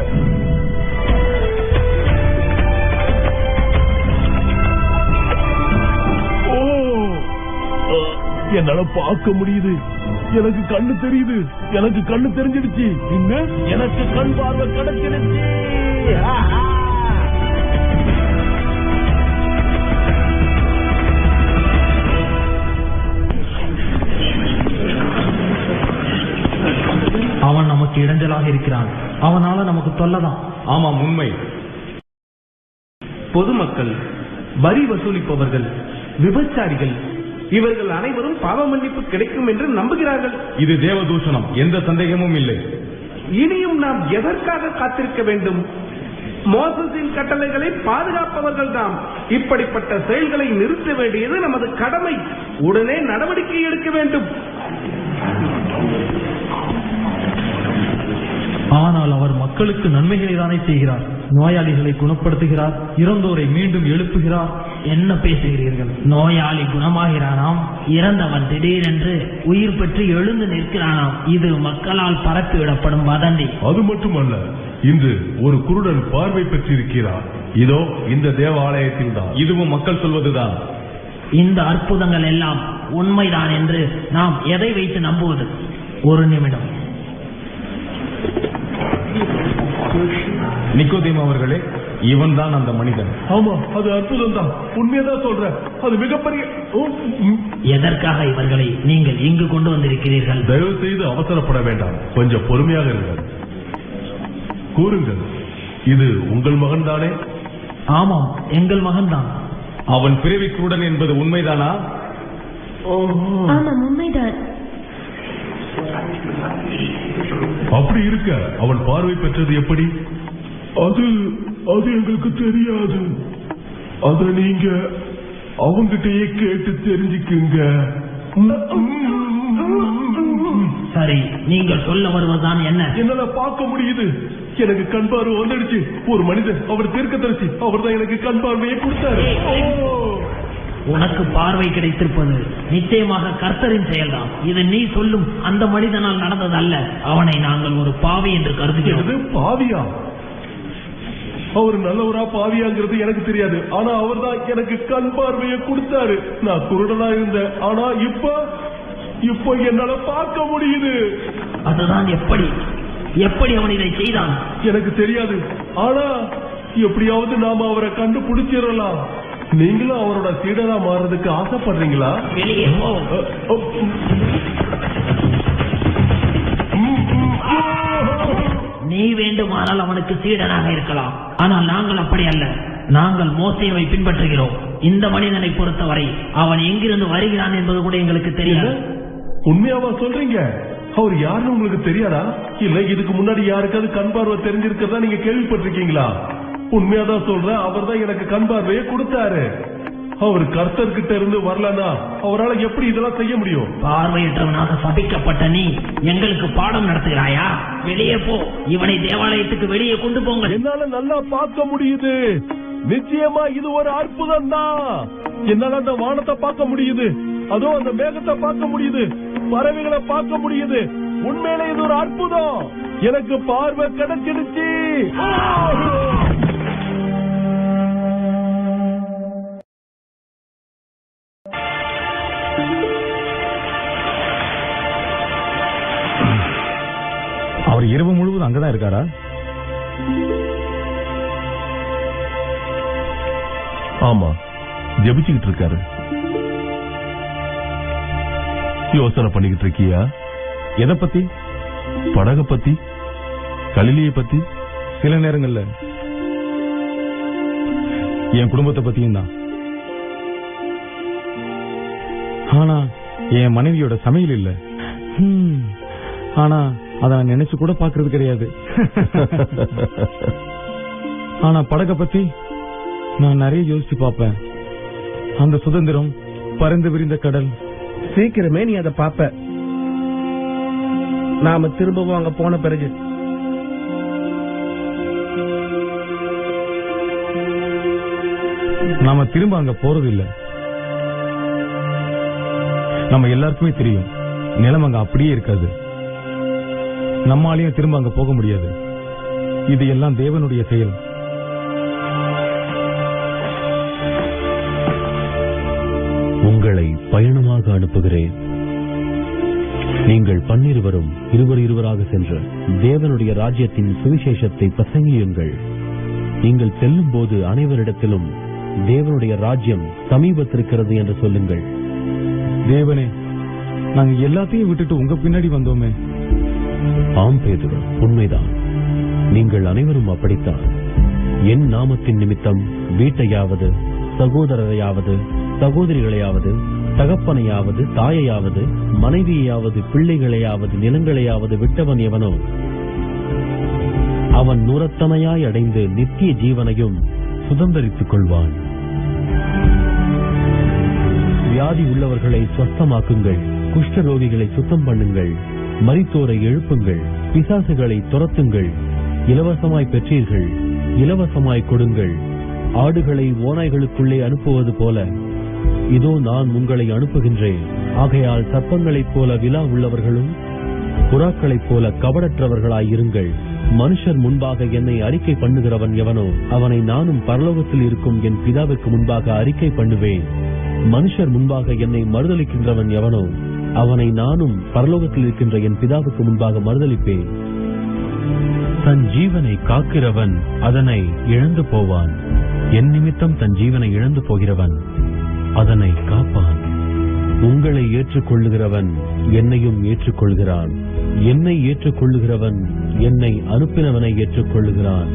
என்னால பார்க்க முடியுது. எனக்கு கண்ணு தெரியுது. எனக்கு கண்ணு தெரிஞ்சிடுச்சு. எனக்கு கண் பார்வை கிடைச்சிடுச்சு. அவன் நமக்கு இடைஞ்சலாக இருக்கிறான். அவனால நமக்கு தொல்லதான். ஆமாம், உண்மை. பொதுமக்கள், வரி வசூலிப்பவர்கள், விபச்சாரிகள், இவர்கள் அனைவரும் பாவ மன்னிப்பு கிடைக்கும் என்று நம்புகிறார்கள். இது தேவதூஷணம், எந்த சந்தேகமும் இல்லை. இனியும் நாம் எதற்காக காத்திருக்க வேண்டும்? மோசஸின் கட்டளைகளை பாதுகாப்பவர்கள் நாம். இப்படிப்பட்ட செயல்களை நிறுத்த வேண்டியது நமது கடமை. உடனே நடவடிக்கை எடுக்க வேண்டும். ஆனால் அவர் மக்களுக்கு நன்மைகளை தானே செய்கிறார். நோயாளிகளை குணப்படுத்துகிறார், இறந்தோரை மீண்டும் எழுப்புகிறார். என்ன பேசுகிறீர்கள்? நோயாளி குணமாகிறானாம், இறந்தவன் திடீரென்று உயிர் பெற்று எழுந்து நிற்கிறானாம். இது மக்களால் பரப்பிவிடப்படும் வதந்தி. அது மட்டுமல்ல, இன்று ஒரு குருடன் பார்வை பெற்றிருக்கிறார். இதோ இந்த தேவாலயத்தில் தான். இதுவும் மக்கள் சொல்வதுதான். இந்த அற்புதங்கள் எல்லாம் உண்மைதான் என்று நாம் எதை வைத்து நம்புவது? ஒரு நிமிடம். நிக்கோதேமு அவர்களே, இவன் தான் அந்த மனிதன். ஆமா, அது அற்புதம் தான். உண்மையதான் சொல்றேன். அது மிகப்பெரிய. எதற்காக இவர்களை நீங்கள் இங்கு கொண்டு வந்திருக்கிறீர்கள்? தயவு செய்து அவசரப்பட வேண்டாம், கொஞ்சம் பொறுமையாக இருங்கள். கூறுங்கள், இது உங்கள் மகன் தானே? ஆமாம், எங்கள் மகன் தான். அவன் பிறவி குருடன் என்பது உண்மைதானா? ஆமாம், உண்மைதான். அப்படி இருக்க அவன் பார்வை பெற்றது எப்படி? அது எங்களுக்கு தெரியாது. அத நீங்க அவங்கிட்டயே கேட்டு தெரிஞ்சுக்குங்க. சரி, நீங்கள் சொல்ல வருவதுதான் என்ன? என்னால பார்க்க முடியுது. எனக்கு கண் பார்வை வந்துடுச்சு. ஒரு மனிதன், அவர் தீர்க்கதரிசி, அவர் தான் எனக்கு கண் பார்வையை கொடுத்தாரு. உனக்கு பார்வை கிடைத்திருப்பது நிச்சயமாக கர்த்தரின் செயல்தான். இது நீ சொல்லும் அந்த மனிதனால் நடந்தது அல்ல. அவனை நாங்கள் ஒரு பாவி என்று கருதுகிறோம். பாவியா? அவர் நல்லவரா பாவியாங்கிறது எனக்கு தெரியாது. ஆனா அவர் தான் எனக்கு கண் பார்வையை கொடுத்தாரு. நான் குருடனா இருந்தேன். ஆனா இப்ப என்னால பார்க்க முடியுது. அதுதான் எப்படி அவன் இதை செய்தான் எனக்கு தெரியாது. ஆனா எப்படியாவது நாம அவரை கண்டுபிடிச்சிடலாம். நீங்களும் அவரோட சீடரா மாறதுக்கு ஆசைப்படுறீங்களா? வெளியே போ. நீ வேண்டுமானால் அவனுக்கு சீடனாக இருக்கலாம், ஆனால் நாங்கள் அப்படி அல்ல. நாங்கள் மோசேவை பின்பற்றுகிறோம். இந்த மனிதனை பொறுத்தவரை அவன் எங்கிருந்து வருகிறான் என்பது கூட எங்களுக்கு தெரியாது. உண்மையாவா சொல்றீங்க? அவர் யாருன்னு உங்களுக்கு தெரியாதா? இல்ல இதுக்கு முன்னாடி யாருக்காவது கண் பார்வை தெரிஞ்சிருக்கிறதா நீங்க கேள்விப்பட்டிருக்கீங்களா? உண்மையாதான் சொல்றேன். அவர் தான் எனக்கு கண் பார்வையை கொடுத்தாரு. அவர் கர்த்தர்கிட்ட இருந்து வரலனா அவரால் எப்படி இதெல்லாம் செய்ய முடியும்? பார்வையற்றவனாக சபிக்கப்பட்ட நீ எங்களுக்கு பாடம் நடத்துகிறாயா? வெளியே போ. இவனை தேவாலயத்துக்கு வெளியே கொண்டு போங்க. என்னால நல்லா பார்க்க முடியுது. நிச்சயமா இது ஒரு அற்புதம் தான். என்னால அந்த வானத்தை பார்க்க முடியுது. அதோ அந்த மேகத்தை பார்க்க முடியுது. பறவைகளை பார்க்க முடியுது. உண்மையில இது ஒரு அற்புதம். எனக்கு பார்வை கிடைச்சிடுச்சு. அவர் இரவு முழுவதும் அங்கதான் இருக்காரா? ஆமா, ஜெபிச்சுக்கிட்டு இருக்காரு. யோசனை பண்ணிக்கிட்டு இருக்கியா? எதை பத்தி? படக பத்தி, கலிலியை பத்தி. சில நேரங்கள்ல என் குடும்பத்தை பத்தியும் தான். ஆனா என் மனைவியோட சமையல் இல்ல. ஆனா அத நான் நினைச்சு கூட பாக்குறது கிடையாது. ஆனா படக பத்தி நான் நிறைய யோசிச்சு பாப்பேன். அந்த சுதந்திரம், பறந்து விரிந்த கடல். சீக்கிரமே நீ அதை பாப்ப. நாம திரும்பவும் அங்க போன பிறகு நாம திரும்ப அங்க போறது இல்ல. நம்ம எல்லாருக்குமே தெரியும், நிலம் அங்க அப்படியே இருக்காது. நம்மாலையும் திரும்ப அங்க போக முடியாது. இது எல்லாம் தேவனுடைய செயல். உங்களை பயணமாக அனுப்புகிறேன். நீங்கள் 12 இருவராக சென்று தேவனுடைய ராஜ்யத்தின் சுவிசேஷத்தை பிரசங்கியுங்கள். நீங்கள் செல்லும் போது அனைவரிடத்திலும் தேவனுடைய ராஜ்யம் சமீபத்திருக்கிறது என்று சொல்லுங்கள். தேவனே, நாங்க எல்லாத்தையும் விட்டுட்டு உங்க பின்னாடி வந்தோமே. ஆம் பேதுரு, உண்மைதான். நீங்கள் அனைவரும் அப்படித்தான். என் நாமத்தின் நிமித்தம் வீட்டையாவது, சகோதரரையாவது, சகோதரிகளையாவது, தகப்பனையாவது, தாயையாவது, மனைவியையாவது, பிள்ளைகளையாவது, நிலங்களையாவது விட்டவன் எவனோ அவன் நூறத்தனையாய் அடைந்து நித்திய ஜீவனையும் சுதந்தரித்துக் கொள்வான். வியாதி உள்ளவர்களை சுத்தமாக்குங்கள், குஷ்டரோகிகளை சுத்தம் பண்ணுங்கள், மரித்தோரை எழுப்புங்கள், பிசாசுகளை துரத்துங்கள். இலவசமாய் பெற்றீர்கள், இலவசமாய் கொடுங்கள். ஆடுகளை ஓநாய்களுக்குள்ளே அனுப்புவது போல இதோ நான் உங்களை அனுப்புகின்றேன். ஆகையால் சர்ப்பங்களைப் போல விலா உள்ளவர்களும் புறாக்களைப் போல கபடற்றவர்களாயிருங்கள். மனுஷர் முன்பாக என்னை அறிக்கை பண்ணுகிறவன் எவனோ அவனை நானும் பரலோகத்தில் இருக்கும் என் பிதாவுக்கு முன்பாக அறிக்கை பண்ணுவேன். மனுஷர் முன்பாக என்னை மறுதலிக்கின்றவன் எவனோ அவனை நானும் பரலோகத்தில் இருக்கின்ற என் பிதாவுக்கு முன்பாக மறுதலிப்பேன். தன் ஜீவனை காக்கிறவன் அதனை இழந்து போவான். என் நிமித்தம் தன் ஜீவனை இழந்து போகிறவன் அதனை காப்பான். உங்களை ஏற்றுக்கொள்ளுகிறவன் என்னையும் ஏற்றுக்கொள்கிறான். என்னை ஏற்றுக்கொள்ளுகிறவன் என்னை அனுப்பினவனை ஏற்றுக்கொள்ளுகிறான்.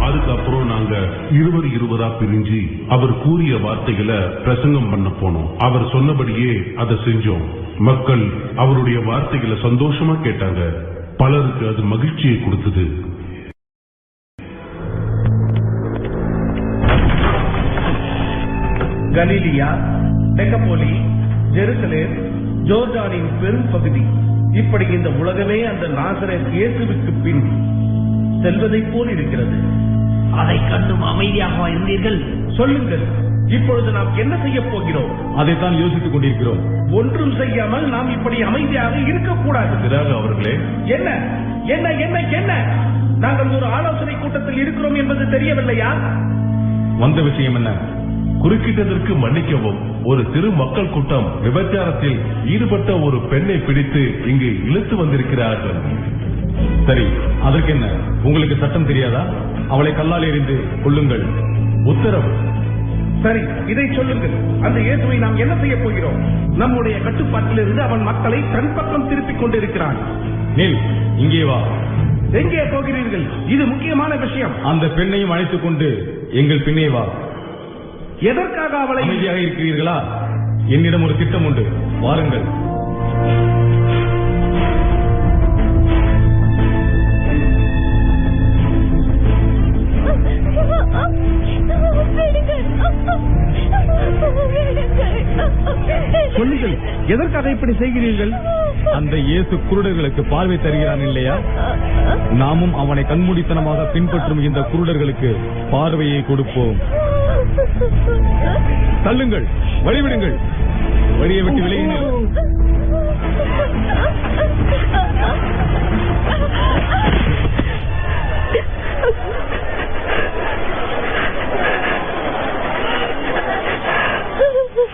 அதுக்கப்புறம் நாங்க 20 பிரிஞ்சு அவர் கூறிய வார்த்தைகளை பிரசங்கம் பண்ண போனோம். அவர் சொன்னபடியே அதை செஞ்சோம். மக்கள் அவருடைய வார்த்தைகளை சந்தோஷமா கேட்டாங்க. பலருக்கு அது மகிழ்ச்சியை கொடுத்தது. கலீலியா, டெக்கபோலி, ஜெருசலேம், ஜோர்டானின் பெரும் பகுதி, இப்படி இந்த உலகமே அந்த நாசரேத் இயேசுவுக்கு பின் செல்வதைப் போல் இருக்கிறது. அதை கண்டும் அமைதியாக இருந்தீர்கள். சொல்லுங்கள், இப்பொழுது நாம் என்ன செய்ய போகிறோம்? அதைத்தான் யோசித்துக் கொண்டிருக்கிறோம். ஒன்றும் செய்யாமல் நாம் இப்படி அமைதியாக இருக்கக்கூடாது. திராக அவர்களே, என்ன என்ன என்ன என்ன நாங்கள் ஒரு ஆலோசனை கூட்டத்தில் இருக்கிறோம் என்பது தெரியவில்லையா? வந்த விஷயம் என்ன? குறுக்கிட்டதற்கு மன்னிக்கவும். ஒரு சிறு மக்கள் கூட்டம் விபச்சாரத்தில் ஈடுபட்ட ஒரு பெண்ணை பிடித்து இங்கு இழுத்து வந்திருக்கிறார்கள். சரி, அதற்கு என்ன? உங்களுக்கு சட்டம் தெரியாதா? அவளை கல்லால் எறிந்து கொள்ளுங்கள். உத்தரவு. சரி, இதை சொல்லுங்கள். அந்த இயேசுவை நாம் என்ன செய்ய போகிறோம்? நம்முடைய கட்டுப்பாட்டிலிருந்து அவன் மக்களை தன் பக்கம் திருப்பிக் கொண்டிருக்கிறான். நில், இங்கே வா. எங்கே போகிறீர்கள்? இது முக்கியமான விஷயம். அந்த பெண்ணையும் அழைத்துக் கொண்டு எங்கள் பின்னே வா. எதற்காக அவளை? அமைதியாக இருக்கிறீர்களா? என்னிடம் ஒரு திட்டம் உண்டு, வாருங்கள். சொல்லுங்கள், எதற்காக இப்படி செய்கிறீர்கள்? அந்த இயேசு குருடர்களுக்கு பார்வை தருகிறான் இல்லையா? நாமும் அவனை கண்மூடித்தனமாக பின்பற்றும் இந்த குருடர்களுக்கு பார்வையை கொடுப்போம். தள்ளுங்கள், வழிவிடுங்கள். வழியை விட்டு விலகினர்.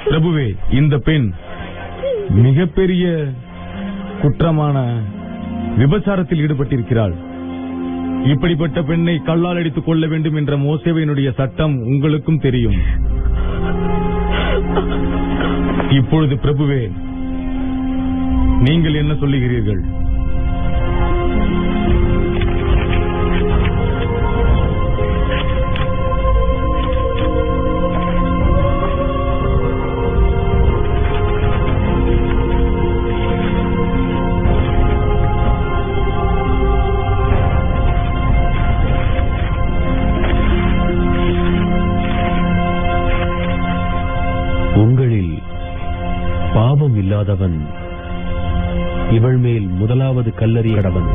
பிரபுவே, இந்த பெண் மிகப்பெரிய குற்றமான விபச்சாரத்தில் ஈடுபட்டிருக்கிறாள். இப்படிப்பட்ட பெண்ணை கல்லால் அடித்துக் கொள்ள வேண்டும் என்ற மோசேவினுடைய சட்டம் உங்களுக்கும் தெரியும். இப்பொழுது பிரபுவே, நீங்கள் என்ன சொல்லுகிறீர்கள்? உங்களில் பாவம் இல்லாதவன் இவள் மேல் முதலாவது கல்லெறிய கடவன்.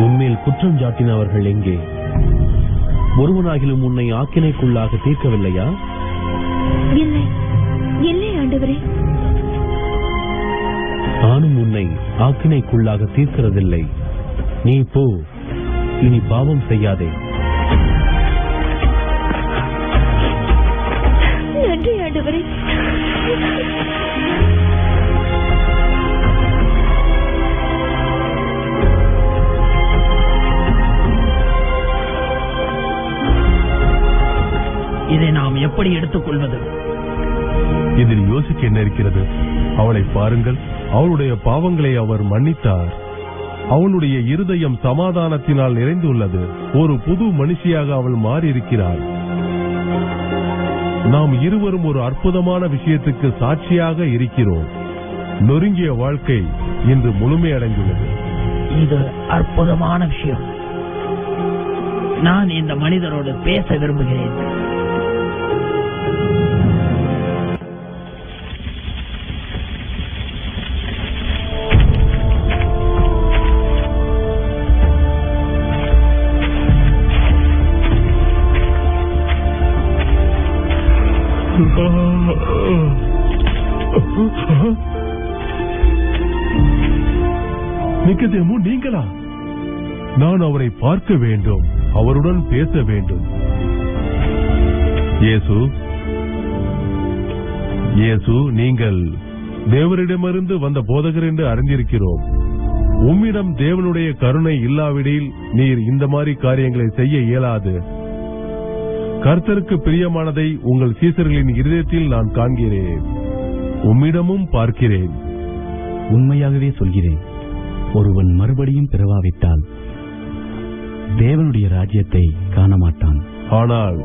உன்மேல் குற்றம் சாட்டினவர்கள் எங்கே? ஒருவனாகிலும் உன்னை ஆக்கினைக்குள்ளாக தீர்க்கவில்லையா? இல்லை, இல்லை ஆண்டவரே. நானும் உன்னை ஆக்கினைக்குள்ளாக தீர்க்கிறதில்லை. நீ போ, இனி பாவம் செய்யாதே. நன்றி ஆண்டவரே. இதை நாம் எப்படி எடுத்துக் கொள்வது? இதில் யோசிக்க என்ன இருக்கிறது? அவளை பாருங்கள். அவளுடைய பாவங்களை அவர் மன்னித்தார். அவளுடைய இருதயம் சமாதானத்தினால் நிறைந்துள்ளது. ஒரு புது மனுஷியாக அவள் மாறியிருக்கிறாள். நாம் இருவரும் ஒரு அற்புதமான விஷயத்துக்கு சாட்சியாக இருக்கிறோம். நொறுங்கிய வாழ்க்கை இன்று முழுமையடைந்துள்ளது. இது அற்புதமான விஷயம். நான் இந்த மனிதரோடு பேச விரும்புகிறேன். நிக்கதேமு, நீங்களா? நான் அவரை பார்க்க வேண்டும், அவருடன் பேச வேண்டும். இயேசு, நீங்கள் தேவரிடமிருந்து வந்த போதகர் என்று அறிந்திருக்கிறோம். உம்மிடம் தேவனுடைய கருணை இல்லாவிடில் நீர் இந்த மாதிரி காரியங்களை செய்ய இயலாது. கர்த்தருக்கு பிரியமானதை உங்கள் சீசர்களின் இருதயத்தில் நான் காண்கிறேன், உம்மிடமும் பார்க்கிறேன். உண்மையாகவே சொல்கிறேன், ஒருவன் மறுபடியும் பிறவாவிட்டால் தேவனுடைய ராஜ்யத்தை காண மாட்டான். ஆனால்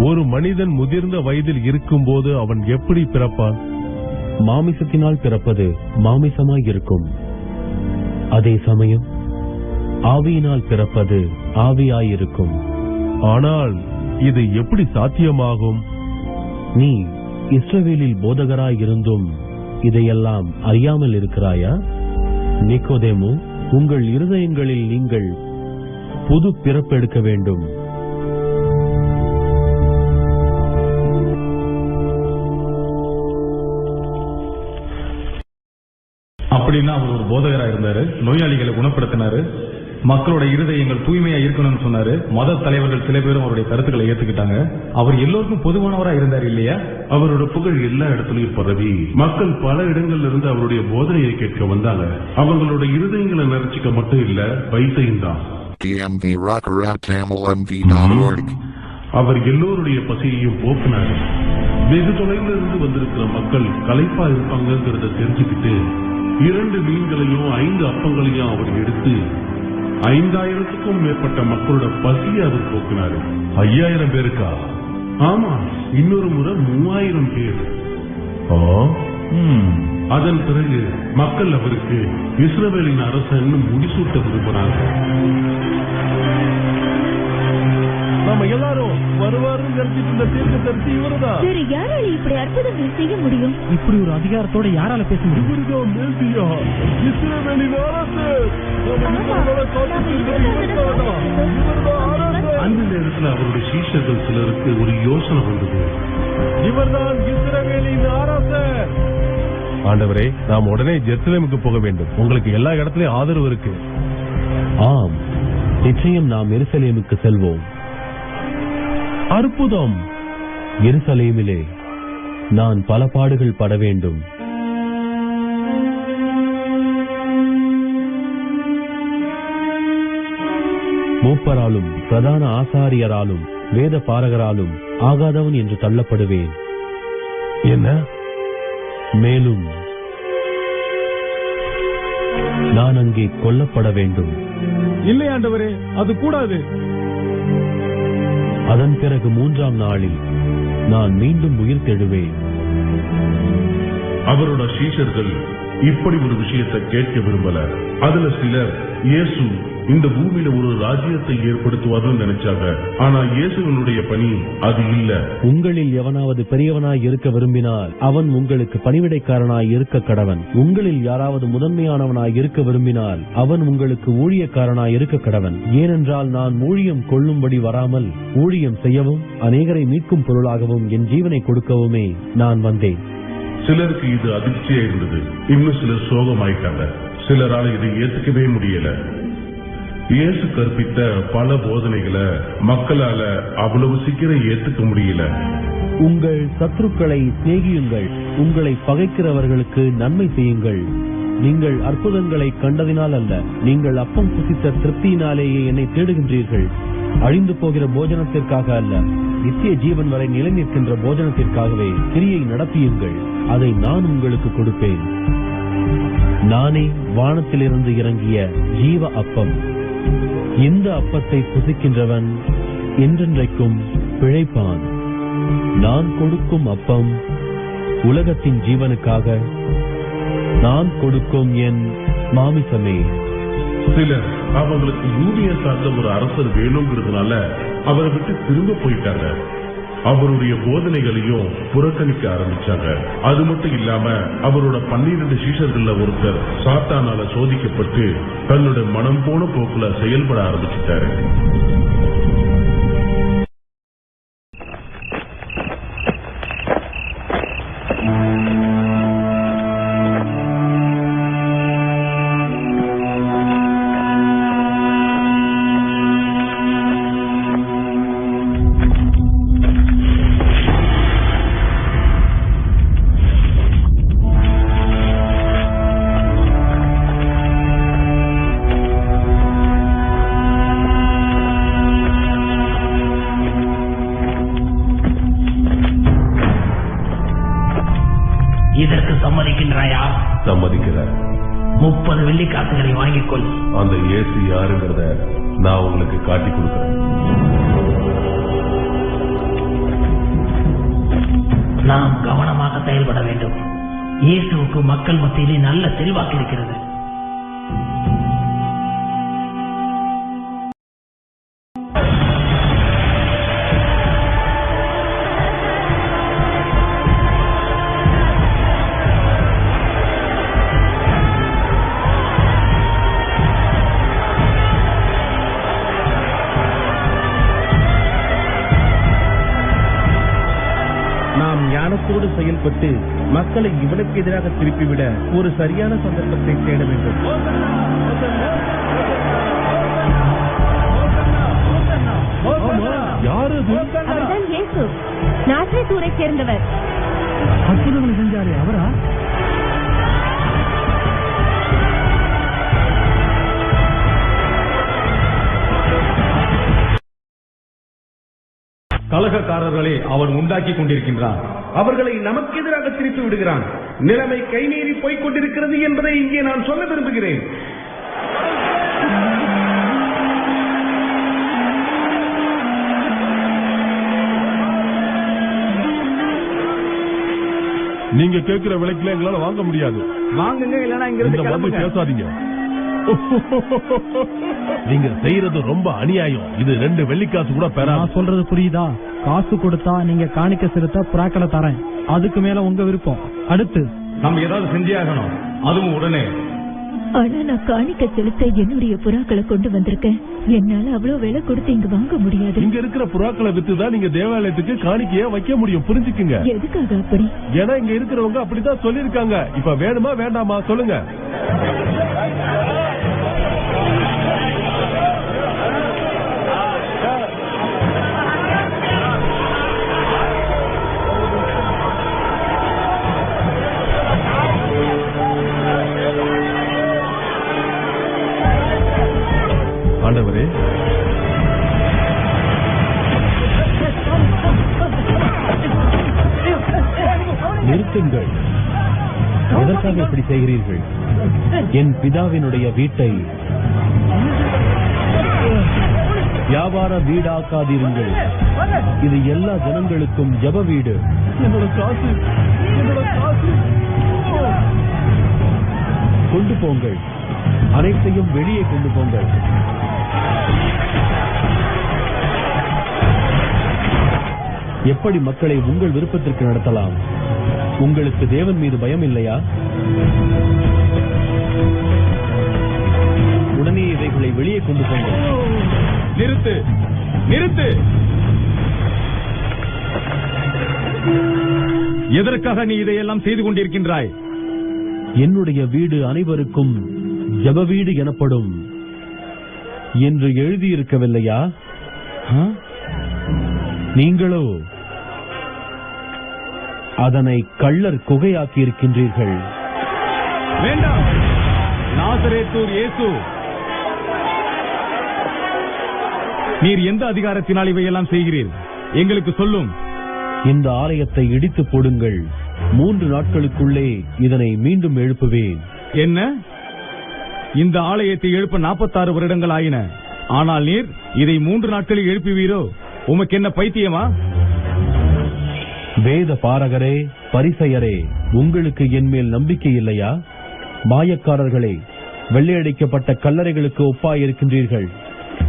ஒரு மனிதன் முதிர்ந்த வயதில் இருக்கும்போது அவன் எப்படி பிறப்பான்? மாமிசத்தினால் பிறப்பது மாமிசமாய் இருக்கும், அதே சமயம் ஆவியினால் பிறப்பது ஆவியாயிருக்கும். ஆனால் இது எப்படி சாத்தியமாகும்? நீ இஸ்ரவேலில் போதகராய் இருந்தும் இதையெல்லாம் அறியாமல் இருக்கிறாயா? நிக்கோதேமு, உங்கள் இருதயங்களில் நீங்கள் புது பிறப்பெடுக்க வேண்டும். அப்படின்னா அவர் ஒரு போதகரா இருந்தாரு, நோயாளிகளை குணப்படுத்தினாரு, மக்களோட இருதயங்கள் தூய்மையா இருக்கணும்னு சொன்னாரு. மத தலைவர்கள் சில பேரும் அவருடைய கருத்துக்களை ஏத்துக்கிட்டாங்க. அவர் எல்லோருக்கும் பொதுவானவரா இருந்தார் இல்லையா? அவரோட புகழ் எல்லா இடத்துலயும் பரவி மக்கள் பல இடங்கள்ல இருந்து அவருடைய போதனையை கேட்க வந்தாங்க. அவங்களோட இருதயங்களை நிறைச்சிக்க மட்டும் இல்ல, வைத்தையும் தான். அவர் எல்லோருடைய பசியையும் போக்குனாரு. வெகு தொலைவில் இருந்து வந்திருக்கிற மக்கள் களைப்பா இருப்பாங்கிறத தெரிஞ்சுக்கிட்டு 2 மீன்களையும் 5 அப்பங்களையும் அவர் எடுத்து 5000க்கும் மேற்பட்ட மக்களோட பசியை அவர் போக்குனாரு. 5000 பேருக்கா? ஆமா, இன்னொரு முறை 3000 பேர். அதன் பிறகு மக்கள் அவருக்கு இஸ்ரவேலின் அரசன் முடிசூட்ட விரும்பினாங்க. நாம எல்லாரும் வருவாரும் இந்த தீர்க்கதரிசி இவருதான். வேற யாரால இப்படி அற்புதங்கள் செய்ய முடியும்? இப்படி ஒரு அதிகாரத்தோட யாரால பேச முடியும்? இவருதான் மேசியா, இஸ்ரவேலின் அரசர். அந்த நேரத்தில் அவருடைய சீஷர்கள் சிலருக்கு ஒரு யோசனை வந்தது. இவர்தான் இஸ்ரவேலின் அரசர். ஆண்டவரே, நாம் உடனே ஜெருசலேமுக்கு போக வேண்டும். உங்களுக்கு எல்லா இடத்திலும் ஆதரவு இருக்கு. ஆம், நிச்சயம் நாம் எருசலேமுக்கு செல்வோம். அற்புதம்! எருசலேமிலே நான் பல பாடுகள் பட வேண்டும். மூப்பராலும் பிரதான ஆசாரியராலும் வேத பாரகராலும் ஆகாதவன் என்று தள்ளப்படுவேன். என்ன? மேலும் நான் அங்கே கொல்லப்பட வேண்டும். இல்லை ஆண்டவரே, அது கூடாது. அதன் பிறகு 3ஆம் நாளில் நான் மீண்டும் உயிர் தெழுவேன். அவரோட சீஷர்கள் இப்படி ஒரு விஷயத்தை கேட்க விரும்பல. அதுல சிலர் இயேசு இந்த பூமியில ஒரு ராஜ்யத்தை ஏற்படுத்துவார்னு நினைச்சாங்க. ஆனா இயேசுவினுடைய பணி அது இல்ல. உங்களில் எவனாவது பெரியவனாய் இருக்க விரும்பினால் அவன் உங்களுக்கு பணிவிடைக்காரனாய் இருக்க கடவன். உங்களில் யாராவது முதன்மையானவனாய் இருக்க விரும்பினால் அவன் உங்களுக்கு ஊழியக்காரனாய் இருக்க கடவன். ஏனென்றால் நான் ஊழியம் கொள்ளும்படி வராமல் ஊழியம் செய்யவும் அநேகரை மீட்கும் பொருளாகவும் என் ஜீவனை கொடுக்கவுமே நான் வந்தேன். சிலருக்கு இது அதிர்ச்சியா இருந்தது, இன்னும் சிலர் சோகமாயிட்டாங்க. சிலரால இதை ஏத்துக்கவே முடியல. இயேசு கற்பித்த பல போதனைகளை மக்களால அவ்வளவு சீக்கிரம் ஏத்துக்க முடியல. உங்கள் சத்துருக்களை சிநேகியுங்கள், உங்களை பகைக்கிறவர்களுக்கு நன்மை செய்யுங்கள். நீங்கள் அற்புதங்களை கண்டதினால் அல்ல, நீங்கள் அப்பம் புசித்த திருப்தியினாலேயே என்னை தேடுகின்றீர்கள். அழிந்து போகிற போஜனத்திற்காக அல்ல, நித்திய ஜீவன் வரை நிலை நிற்கின்ற போஜனத்திற்காகவே கிரியை நடத்தியுங்கள். அதை நான் உங்களுக்கு கொடுப்பேன். நானே வானத்திலிருந்து இறங்கிய ஜீவ அப்பம். இந்த அப்பத்தை புசிக்கின்றவன் என்றென்றைக்கும் பிழைப்பான். நான் கொடுக்கும் அப்பம் உலகத்தின் ஜீவனுக்காக நான் கொடுக்கும் என் மாமிசமே. சிலர் அவங்களுக்கு பூமியை சார்ந்த ஒரு அரசர் வேணுங்கிறதுனால அவரை விட்டு திரும்ப போயிட்டாங்க. அவருடைய போதனைகளையும் புறக்கணிக்க ஆரம்பிச்சாங்க. அது மட்டும் இல்லாம அவரோட 12 சீஷர்கள்ல ஒருத்தர் சாத்தானால சோதிக்கப்பட்டு தன்னோட மனம் போன போக்குல செயல்பட ஆரம்பிச்சிட்டாரு. இதற்கு சம்மதிக்கின்றாயா? சம்மதிக்கிறேன். 30 வெள்ளிக்காசுகளை வாங்கிக் கொள். அந்த இயேசு யாருங்கிறத நான் உங்களுக்கு காட்டி கொடுக்கிறேன். நாம் கவனமாக செயல்பட வேண்டும். இயேசுவுக்கு மக்கள் மத்தியிலே நல்ல செல்வாக்கு இருக்கிறது. நாம் ஞானத்தோடு செயல்பட்டு மக்களை இவனுக்கு எதிராக திருப்பிவிட ஒரு சரியான சந்தர்ப்பத்தை தேட வேண்டும். யாரு அது? அவர்தான் இயேசு, நாசரேத் ஊரைச் சேர்ந்தவர். அற்புதங்களை செஞ்சாரு அவரா? கலகக்காரர்களை அவன் உண்டாக்கி கொண்டிருக்கின்றான். அவர்களை நமக்கு எதிராக திருப்பி விடுகிறான். நிலைமை கைமீறி போய்க் கொண்டிருக்கிறது என்பதை இங்கே நான் சொல்ல விரும்புகிறேன். நீங்க கேட்கிற விலைக்குல எங்களால வாங்க முடியாது. வாங்குங்க, இல்லனா இங்க இந்த மாதிரி பேசாதீங்க. நீங்க செய்யறது ரொம்ப அநியாயம். இது 2 வெள்ளிக்காசு கூட பெறா. நான் சொல்றது புரியுதா? காசு கொடுத்தா நீங்க காணிக்க செலுத்த புறாக்களை தரேன். அதுக்கு மேல உங்க விருப்பம். அடுத்து நம்ம ஏதாவது செஞ்சே ஆகணும், அதுவும் உடனே. ஆனா நான் காணிக்க செலுத்த என்னுடைய புறாக்களை கொண்டு வந்திருக்கேன். என்னால அவ்வளவு விலை கொடுத்து இங்க வாங்க முடியாது. இங்க இருக்கிற புறாக்களை வித்துதான் நீங்க தேவாலயத்துக்கு காணிக்கையா வைக்க முடியும். புரிஞ்சுக்குங்க. எதுக்காக அப்படி? ஏன்னா இங்க இருக்கிறவங்க அப்படிதான் சொல்லிருக்காங்க. இப்ப வேணுமா வேண்டாமா சொல்லுங்க. ஆண்டவரே, நிறுத்துங்கள். எதற்காக இப்படி செய்கிறீர்கள்? என் பிதாவினுடைய வீட்டை வியாபார வீடாக்காதீருங்கள். இது எல்லா ஜனங்களுக்கும் ஜெப வீடு. என்னோட காசு, என்னோட காசு. கொண்டு போங்கள். அனைத்தையும் வெளியே கொண்டு போங்கள். எப்படி மக்களை உங்கள் விருப்பத்திற்கு நடத்தலாம்? உங்களுக்கு தேவன் மீது பயம் இல்லையா? உடனே இவைகளை வெளியே கொண்டு போங்கள். நிறுத்து, நிறுத்து. எதற்காக நீ இதையெல்லாம் செய்து கொண்டிருக்கின்றாய்? என்னுடைய வீடு அனைவருக்கும் ஜெப வீடு எனப்படும் என்று எழுதியிருக்கவில்லையா? நீங்களோ அதனை கள்ளர் குகையாக்கி இருக்கின்றீர்கள். வேண்டாம். நாசரேத்தூர் இயேசு, நீர் எந்த அதிகாரத்தினால் இவையெல்லாம் செய்கிறீர்? எங்களுக்கு சொல்லும். இந்த ஆலயத்தை இடித்து போடுங்கள். 3 நாட்களுக்குள்ளே இதனை மீண்டும் எழுப்புவேன். என்ன? இந்த ஆலயத்தை எழுப்ப 46 வருடங்கள் ஆயின. ஆனால் நீர் இதை 3 நாட்களில் எழுப்புவீரோ? உமக்கு என்ன பைத்தியமா? வேத பாரகரே, பரிசையரே, உங்களுக்கு என் மேல் நம்பிக்கை இல்லையா? மாயக்காரர்களே, வெள்ளையடிக்கப்பட்ட கல்லறைகளுக்கு ஒப்பாயிருக்கின்றீர்கள்.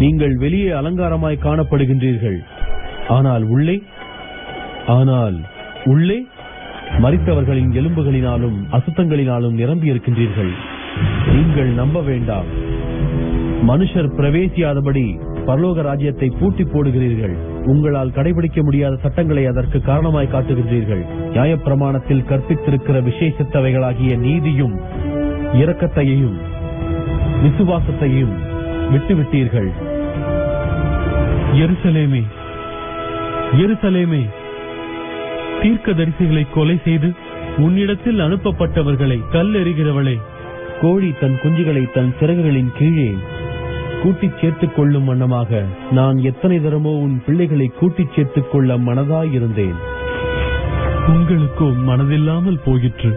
நீங்கள் வெளியே அலங்காரமாய் காணப்படுகின்றீர்கள். ஆனால் உள்ளே மரித்தவர்களின் எலும்புகளினாலும் அசுத்தங்களினாலும் நிரம்பி இருக்கின்றீர்கள். நீங்கள் நம்ப வேண்டாம். மனுஷர் பிரவேசியாதபடி பரலோக ராஜ்யத்தை பூட்டி போடுகிறீர்கள். உங்களால் கடைபிடிக்க முடியாத சட்டங்களை அதற்கு காரணமாய் காட்டுகின்றீர்கள். நியாயப்பிரமாணத்தில் கற்பித்திருக்கிற விசேஷத்தவைகளாகிய நீதியும் இரக்கத்தையும் விசுவாசத்தையும் விட்டுவிட்டீர்கள். எருசலேமே, எருசலேமே, தீர்க்கதரிசிகளை கொலை செய்து உன்னிடத்தில் அனுப்பப்பட்டவர்களை கல்லெறிகிறவளே, கோழி தன் குஞ்சுகளை தன் சிறகுகளின் கீழே கூட்டிச் சேர்த்துக் கொள்ளும் வண்ணமாக நான் எத்தனை தரமோ உன் பிள்ளைகளை கூட்டிச் சேர்த்துக் கொள்ள மனதாயிருந்தேன். உங்களுக்கோ மனதில்லாமல் போயிற்று.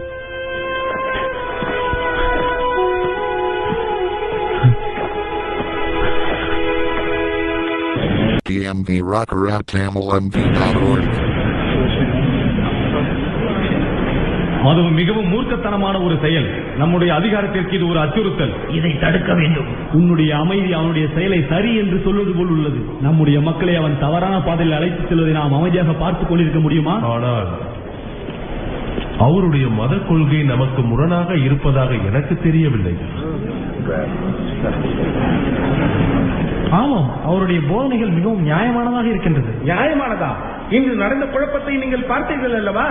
dmvrockerouttamilmv.org. அது மிகவும் மூர்க்கத்தனமான ஒரு செயல். நம்முடைய அதிகாரத்திற்கு இது ஒரு அச்சுறுத்தல். இதை தடுக்க வேண்டும். உன்னுடைய அமைதி அவனுடைய செயலை சரி என்று சொல்வது போல் உள்ளது. நம்முடைய மக்களை அவன் தவறான பாதையில் அழைத்துச் செல்வதை நாம் அமைதியாக பார்த்துக் கொண்டிருக்க முடியுமா? ஆனால் அவருடைய மத கொள்கை நமக்கு முரணாக இருப்பதாக எனக்கு தெரியவில்லை. ஆமாம், அவருடைய போதனைகள் மிகவும் நியாயமானதாக இருக்கின்றது. நியாயமானதா? இன்று நடந்த குழப்பத்தை நீங்கள் பார்த்தீர்கள் அல்லவா?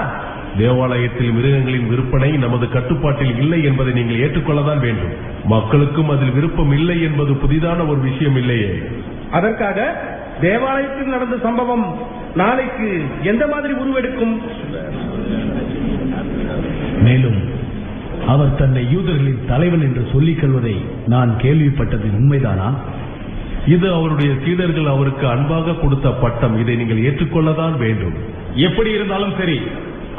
தேவாலயத்தில் மிருகங்களின் விற்பனை நமது கட்டுப்பாட்டில் இல்லை என்பதை நீங்கள் ஏற்றுக்கொள்ளதான் வேண்டும். மக்களுக்கும் அதில் விருப்பம் இல்லை என்பது புதிதான ஒரு விஷயம் இல்லையே. அதற்காக தேவாலயத்தில் நடந்த சம்பவம் நாளைக்கு எந்த மாதிரி உருவெடுக்கும்? மேலும் அவர் தன்னை யூதர்களின் தலைவன் என்று சொல்லிக் கொள்வதை நான் கேள்விப்பட்டது உண்மைதானா? இது அவருடைய சீடர்கள் அவருக்கு அன்பாக கொடுத்த பட்டம். இதை நீங்கள் ஏற்றுக்கொள்ளதான் வேண்டும். எப்படி இருந்தாலும் சரி,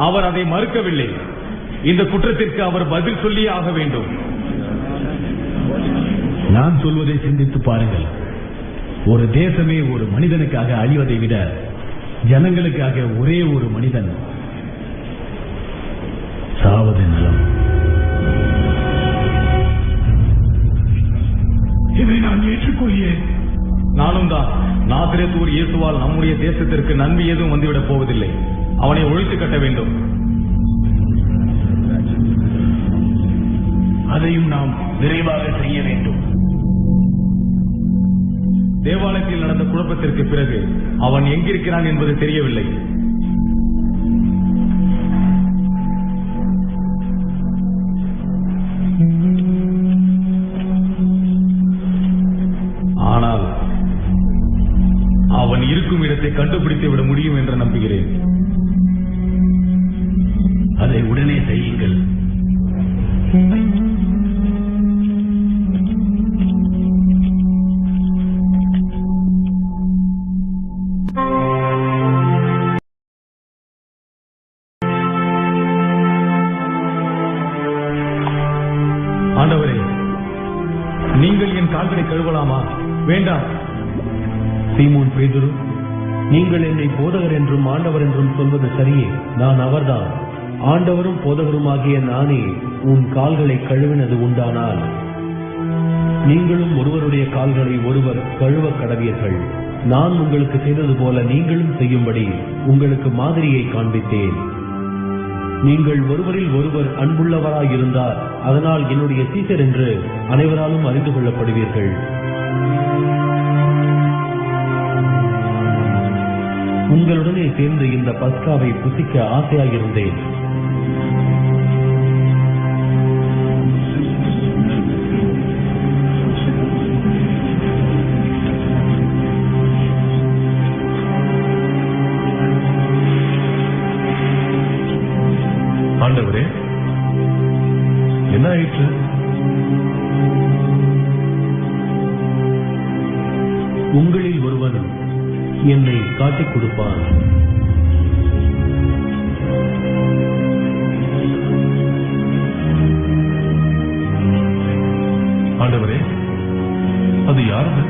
அவர் அதை மறுக்கவில்லை. இந்த குற்றத்திற்கு அவர் பதில் சொல்லியே ஆக வேண்டும். நான் சொல்வதை சிந்தித்து பாருங்கள். ஒரு தேசமே ஒரு மனிதனுக்காக அழிவதை விட ஜனங்களுக்காக ஒரே ஒரு மனிதன் சாவது நலம். இதை நான் ஏற்றுக்கொள்கிறேன். நானும் தான். நாசரேத்தூர் இயேசுவால் நம்முடைய தேசத்திற்கு நன்மை ஏதும் வந்துவிடப் போவதில்லை. அவனை ஒழித்து கட்ட வேண்டும். அதையும் நாம் விரைவாக செய்ய வேண்டும். தேவாலயத்தில் நடந்த குழப்பத்திற்கு பிறகு அவன் எங்கிருக்கிறான் என்பது தெரியவில்லை. ஆனால் அவன் இருக்கும் இடத்தை கண்டுபிடித்து விட முடியும் என்று நம்புகிறேன். அதை உடனே செய்யுங்கள். ஆண்டவரே, நீங்கள் என் கால்களை கழுவலாமா? வேண்டாம். சீமோன் பேதுரு, நீங்கள் என்னை போதகர் என்றும் ஆண்டவர் என்றும் சொல்வது சரியே. நான் அவர்தான். ஆண்டவரும் போதகருமாகிய நானே உன் கால்களை கழுவினது உண்டானால் நீங்களும் ஒருவருடைய கால்களை ஒருவர் கழுவ கடவீர்கள். நான் உங்களுக்கு செய்தது போல நீங்களும் செய்யும்படி உங்களுக்கு மாதிரியை காண்பித்தேன். நீங்கள் ஒருவரில் ஒருவர் அன்புள்ளவராயிருந்தார், அதனால் என்னுடைய சீசர் என்று அனைவராலும் அறிந்து கொள்ளப்படுவீர்கள். உங்களுடனே சேர்ந்து இந்த பஸ்காவை புசிக்க ஆசையாயிருந்தேன். ஆண்டவரே, என்ன ஆயிற்று? உங்களில் ஒருவன் என்னை காட்டிக் கொடுப்பான். ஆண்டவரே, அது யாரு?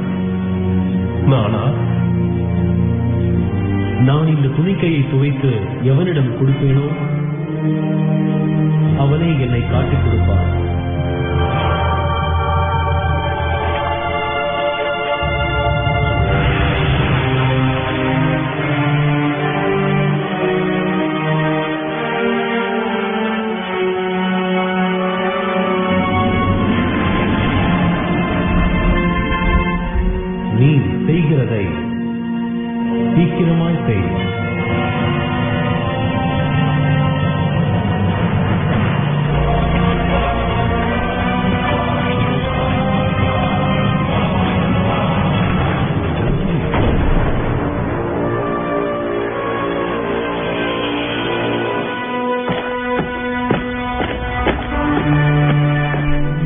நானா? நான் இந்த துணிக்கையை துவைத்து எவனிடம் கொடுப்பேனோ அவனே என்னை காட்டிக் கொடுப்பான். நீ செய்கிறதை சீக்கிரமாய் செய்.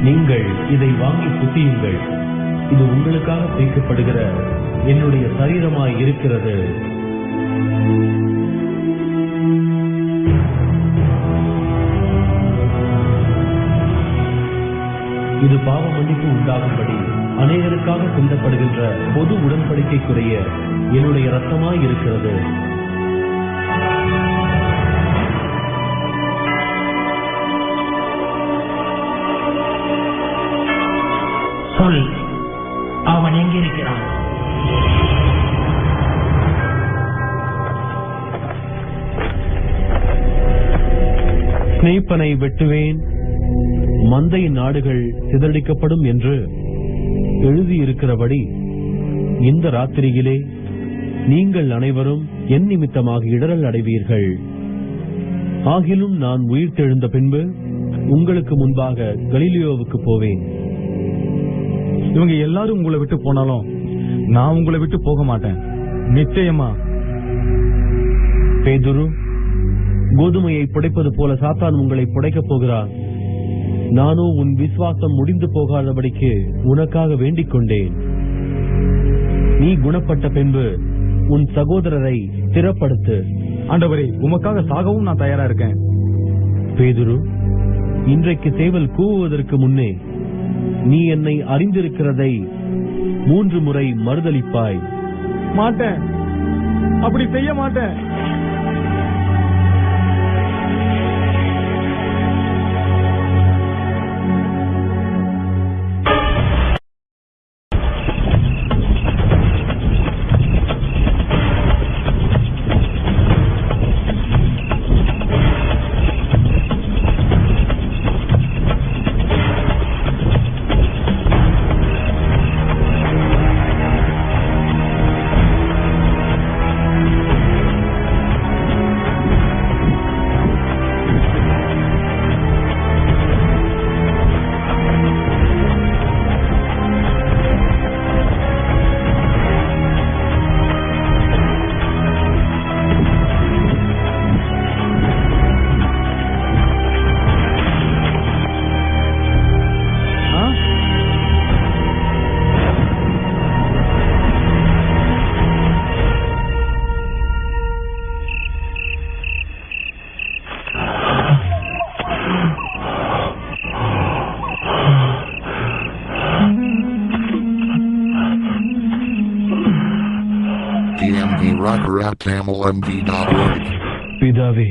நீங்கள் இதை வாங்கி புசியுங்கள். இது உங்களுக்காக தேய்க்கப்படுகிற என்னுடைய சரீரமாய் இருக்கிறது. இது பாவ மன்னிப்பு உண்டாகும்படி அநேகருக்காக சிந்தப்படுகின்ற பொது உடன்படிக்கைக்குரிய என்னுடைய இரத்தமாய் இருக்கிறது. சொல், அவன் எங்கிருக்கிறான்? ஸ்நேப்பனை வெட்டுவேன், மந்தையின் நாடுகள் சிதறடிக்கப்படும் என்று எழுதியிருக்கிறபடி இந்த ராத்திரியிலே நீங்கள் அனைவரும் என் நிமித்தமாக இடரல் அடைவீர்கள். ஆகிலும் நான் உயிர்த்தெழுந்த பின்பு உங்களுக்கு முன்பாக கலிலியோவுக்கு போவேன். இவங்க எல்லாரும் உங்களை விட்டு போனாலும் நான் உங்களை விட்டு போக மாட்டேன், நிச்சயமா. பேதுரு, கோதுமையை புடைப்பது போல சாத்தான் உங்களை புடைக்கப் போகிறான். நானோ உன் விசுவாசம் முடிந்து போகாதபடிக்கு உனக்காக வேண்டிக் கொண்டேன். நீ குணப்பட்ட பின்பு உன் சகோதரரை ஸ்திரப்படுத்து. ஆண்டவரே, உமக்காக சாகவும் நான் தயாரா இருக்கேன். பேதுரு, இன்றைக்கு சேவல் கூவுவதற்கு முன்னே நீ என்னை அறிந்திருக்கிறதை 3 முறை மறுதலிப்பாய். மாட்டேன், அப்படி செய்ய மாட்டேன். பிதாவே,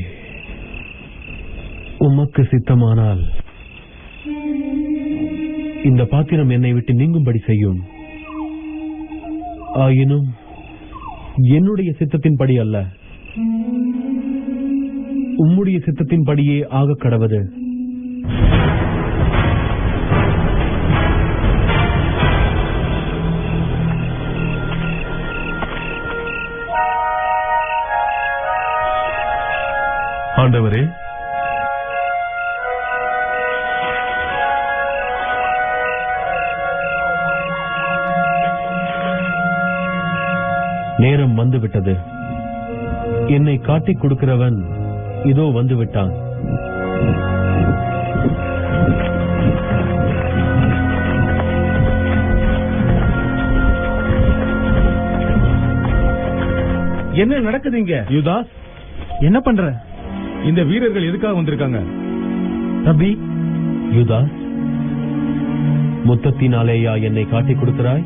உமக்கு சித்தமானால் இந்த பாத்திரம் என்னை விட்டு நீங்கும்படி செய்யும். ஆயினும் என்னுடைய சித்தத்தின்படி அல்ல, உம்முடைய சித்தத்தின்படியே ஆக கடவது. ஆண்டவரே, நேரம் வந்துவிட்டது. என்னை காட்டிக் கொடுக்கிறவன் இதோ வந்துவிட்டான். என்ன நடக்குதுங்க? யூதாஸ், என்ன பண்ற? இந்த வீரர்கள் எதுக்காக வந்திருக்காங்க? ரப்பி, யூதாஸ், முத்தத்தினாலேயா என்னை காட்டிக் கொடுக்கிறாய்?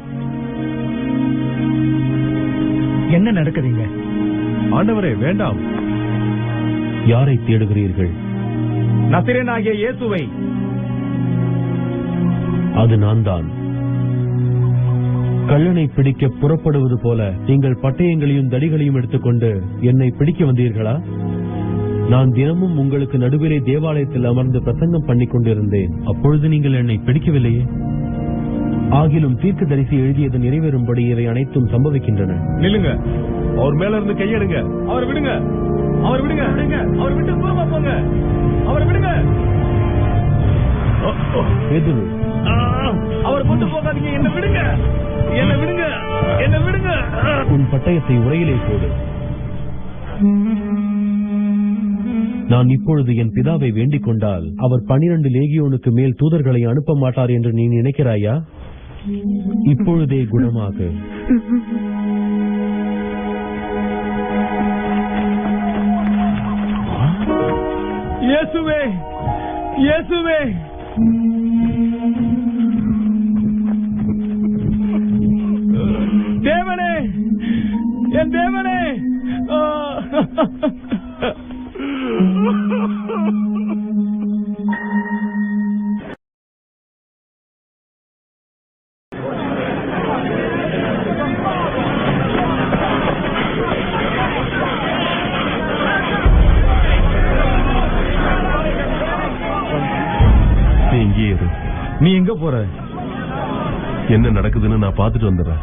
என்ன நடக்குதுங்க? ஆண்டவரே வேண்டாம். யாரை தேடுகிறீர்கள்? நசரேயனாகிய இயேசுவை. அது நான் தான். கள்ளனை பிடிக்க புறப்படுவது போல நீங்கள் பட்டயங்களையும் தடிகளையும் எடுத்துக்கொண்டு என்னை பிடிக்க வந்தீர்களா? நான் தினமும் உங்களுக்கு நடுவிலே தேவாலயத்தில் அமர்ந்து பிரசங்கம் பண்ணிக் கொண்டிருந்தேன். அப்பொழுது நீங்கள் என்னை பிடிக்கவில்லையே. ஆகிலும் தீர்க்கதரிசி எழுதியது நிறைவேறும்படி இவை அனைத்தும் சம்பவிக்கின்றன. நில்லுங்க, அவர் மேல இருந்து கையெடுங்க. அவர் விடுங்க, அவர் விடுங்க, அவர் விட்டு தூரமா போங்க, அவர் விடுங்க. பேதுரு, அவர் கொண்டு போகாதீங்க, என்ன விடுங்க, என்ன விடுங்க, என்ன விடுங்க. உன் பட்டயத்தை உரையிலே போடு. நான் இப்பொழுது என் பிதாவை வேண்டிக் கொண்டால் அவர் 12 லேகியோனுக்கு மேல் தூதர்களை அனுப்ப மாட்டார் என்று நீ நினைக்கிறாயா? இப்பொழுதே குணமாக. இயேசுவே, இயேசுவே. என் தேவனே! நீ இங்கேயே இரு. நீ எங்க போற? என்ன நடக்குதுன்னு நான் பார்த்துட்டு வந்துடுறேன்.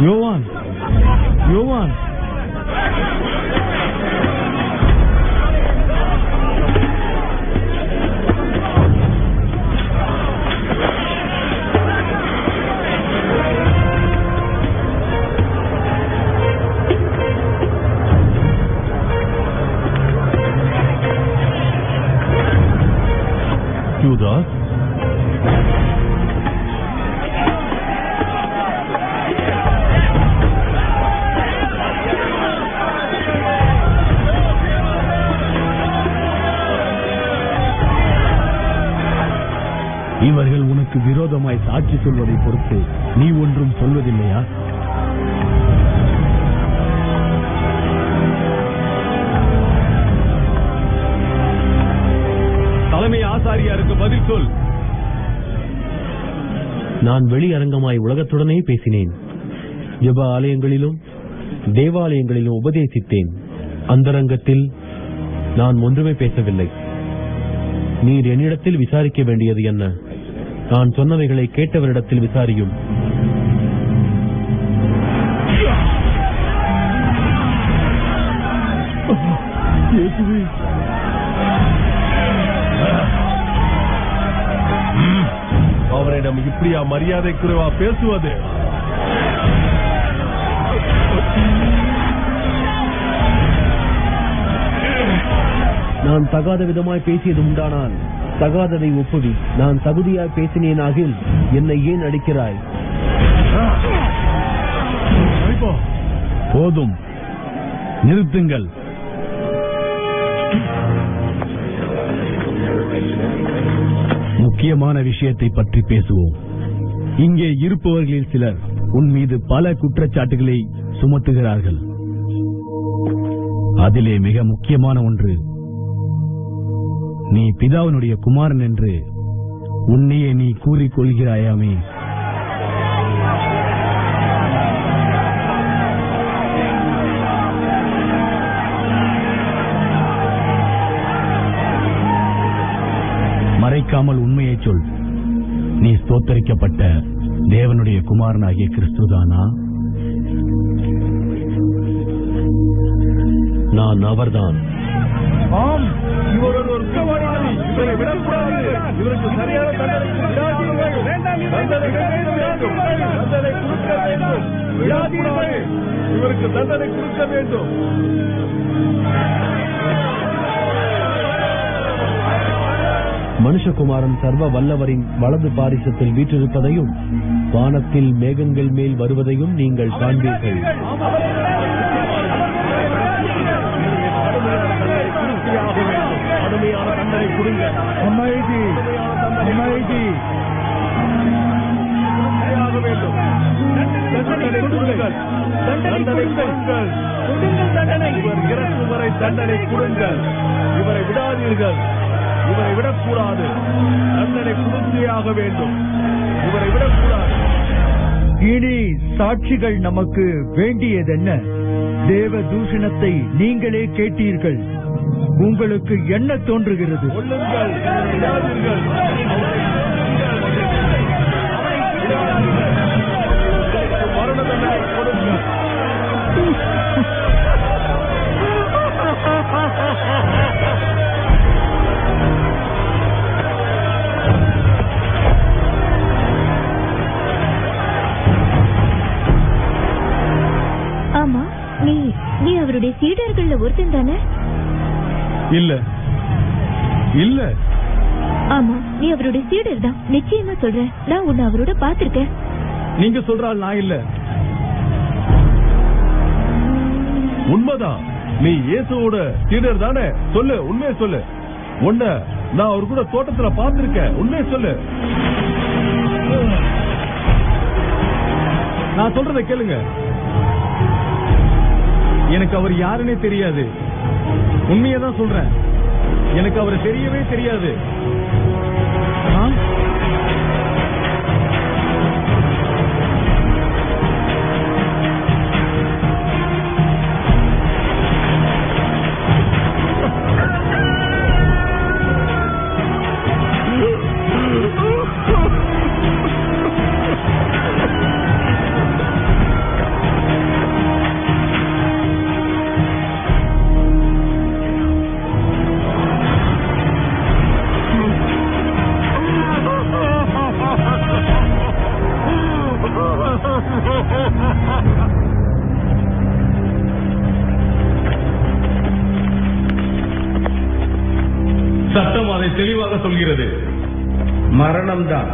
யோவான், யோவான்! யூதாஸ், இவர்கள் உனக்கு விரோதமாய் சாட்சி சொல்வதை பொறுத்து நீ ஒன்றும் சொல்வதில்லையா? தலைமை ஆசாரியாருக்கு பதில் சொல். நான் வெளியரங்கமாய் உலகத்துடனே பேசினேன். ஜெப ஆலயங்களிலும் தேவாலயங்களிலும் உபதேசித்தேன். அந்தரங்கத்தில் நான் ஒன்றுமே பேசவில்லை. நீர் என்னிடத்தில் விசாரிக்க வேண்டியது என்ன? நான் சொன்னவைகளை கேட்டவரிடத்தில் விசாரியும். அவரிடம் இப்படியா மரியாதை குறைவா பேசுவது? நான் தகாத விதமாய் பேசியது உண்டானால் தகாததை ஒப்புவி. நான் தகுதியாய் பேசினேனாகில் என்னை ஏன் அடிக்கிறாய்? போதும், நிறுத்துங்கள். முக்கியமான விஷயத்தை பற்றி பேசுவோம். இங்கே இருப்பவர்களில் சிலர் உன் மீது பல குற்றச்சாட்டுகளை சுமத்துகிறார்கள். அதிலே மிக முக்கியமான ஒன்று, நீ பிதாவினுடைய குமாரன் என்று உன்னையே நீ கூறிக்கொள்கிறாயாமே. மறைக்காமல் உண்மையை சொல். நீ ஸ்தோத்தரிக்கப்பட்ட தேவனுடைய குமாரனாகிய கிறிஸ்துதானா? நான் அவர்தான். ஆம், இவர் ஒரு குற்றவாளி. இவரை விடக்கூடாது. இவருக்கு சரியான தண்டனை கொடுக்க வேண்டும். இவருக்கு தண்டனை கொடுக்க வேண்டும். மனுஷகுமாரன் சர்வ வல்லவரின் வலது பாரிசத்தில் வீற்றிருப்பதையும் வானத்தில் மேகங்கள் மேல் வருவதையும் நீங்கள் காண்பீர்கள். கடுமையான தண்டனை கொடுங்க. அமைதி, அமைதி. வேண்டும். தண்டனை கொடுங்கள். தண்டனை கொடுங்கள். இவர் இறக்கும் வரை தண்டனை கொடுங்கள். இவரை விடாதீர்கள். இவரை விடக்கூடாது. தண்டனை கொடுத்தேயாக வேண்டும். இவரை விடக்கூடாது. இனி சாட்சிகள் நமக்கு வேண்டியதென்ன? தேவ தூஷணத்தை நீங்களே கேட்டீர்கள். உங்களுக்கு என்ன தோன்றுகிறது? கொல்லுங்கள். விடாதீர்கள். மரண தண்டனை கொடுங்கள். ஆமா, நீ அவருடைய சீடர்கள்ல ஒருத்தன் தானே? இல்ல இல்ல. ஆமா, நீ அவருடைய சீடர் தான். நிச்சயமா சொல்றேன், நான் உன்னை அவரோட பாத்திருக்கேன். நீங்க சொல்றாள், நான் இல்ல. உண்மைதான். நீ இயேசுவோட சீடர் தானே? சொல்லு, உண்மையை சொல்லு. உன்ன நான் அவர் கூட தோட்டத்துல பார்த்திருக்கேன். உண்மையை சொல்லு. நான் சொல்றதை கேளுங்க. எனக்கு அவர் யாருன்னே தெரியாது. உண்மையதான் சொல்றேன், எனக்கு அவரை தெரியவே தெரியாது. சட்டம் அதை தெளிவாக சொல்கிறது, மரணம்தான்.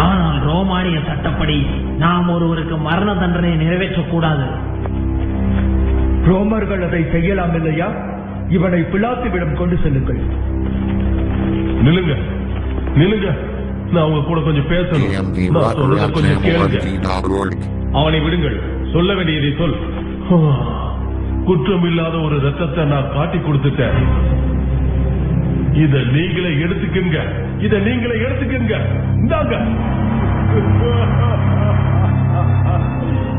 ஆனால் ரோமானிய சட்டப்படி நாம் ஒருவருக்கு மரண தண்டனை நிறைவேற்றக்கூடாது. ரோமர்கள் அதை செய்யலாம் இல்லையா? இவனை பிலாத்துவிடம் கொண்டு செல்லுங்கள். நிலுங்க நிலுங்க, நான் உங்க கூட கொஞ்சம் பேசணும். நான் சொல்றத கொஞ்சம் கேளுங்க. அவனை விடுங்கள், சொல்ல வேண்டியதை சொல். குற்றம் இல்லாத ஒரு ரத்தத்தை நான் காட்டி கொடுத்துட்டேன். இத நீங்களே எடுத்துக்கங்க, இத நீங்களே எடுத்துக்கங்க. இந்தாங்க,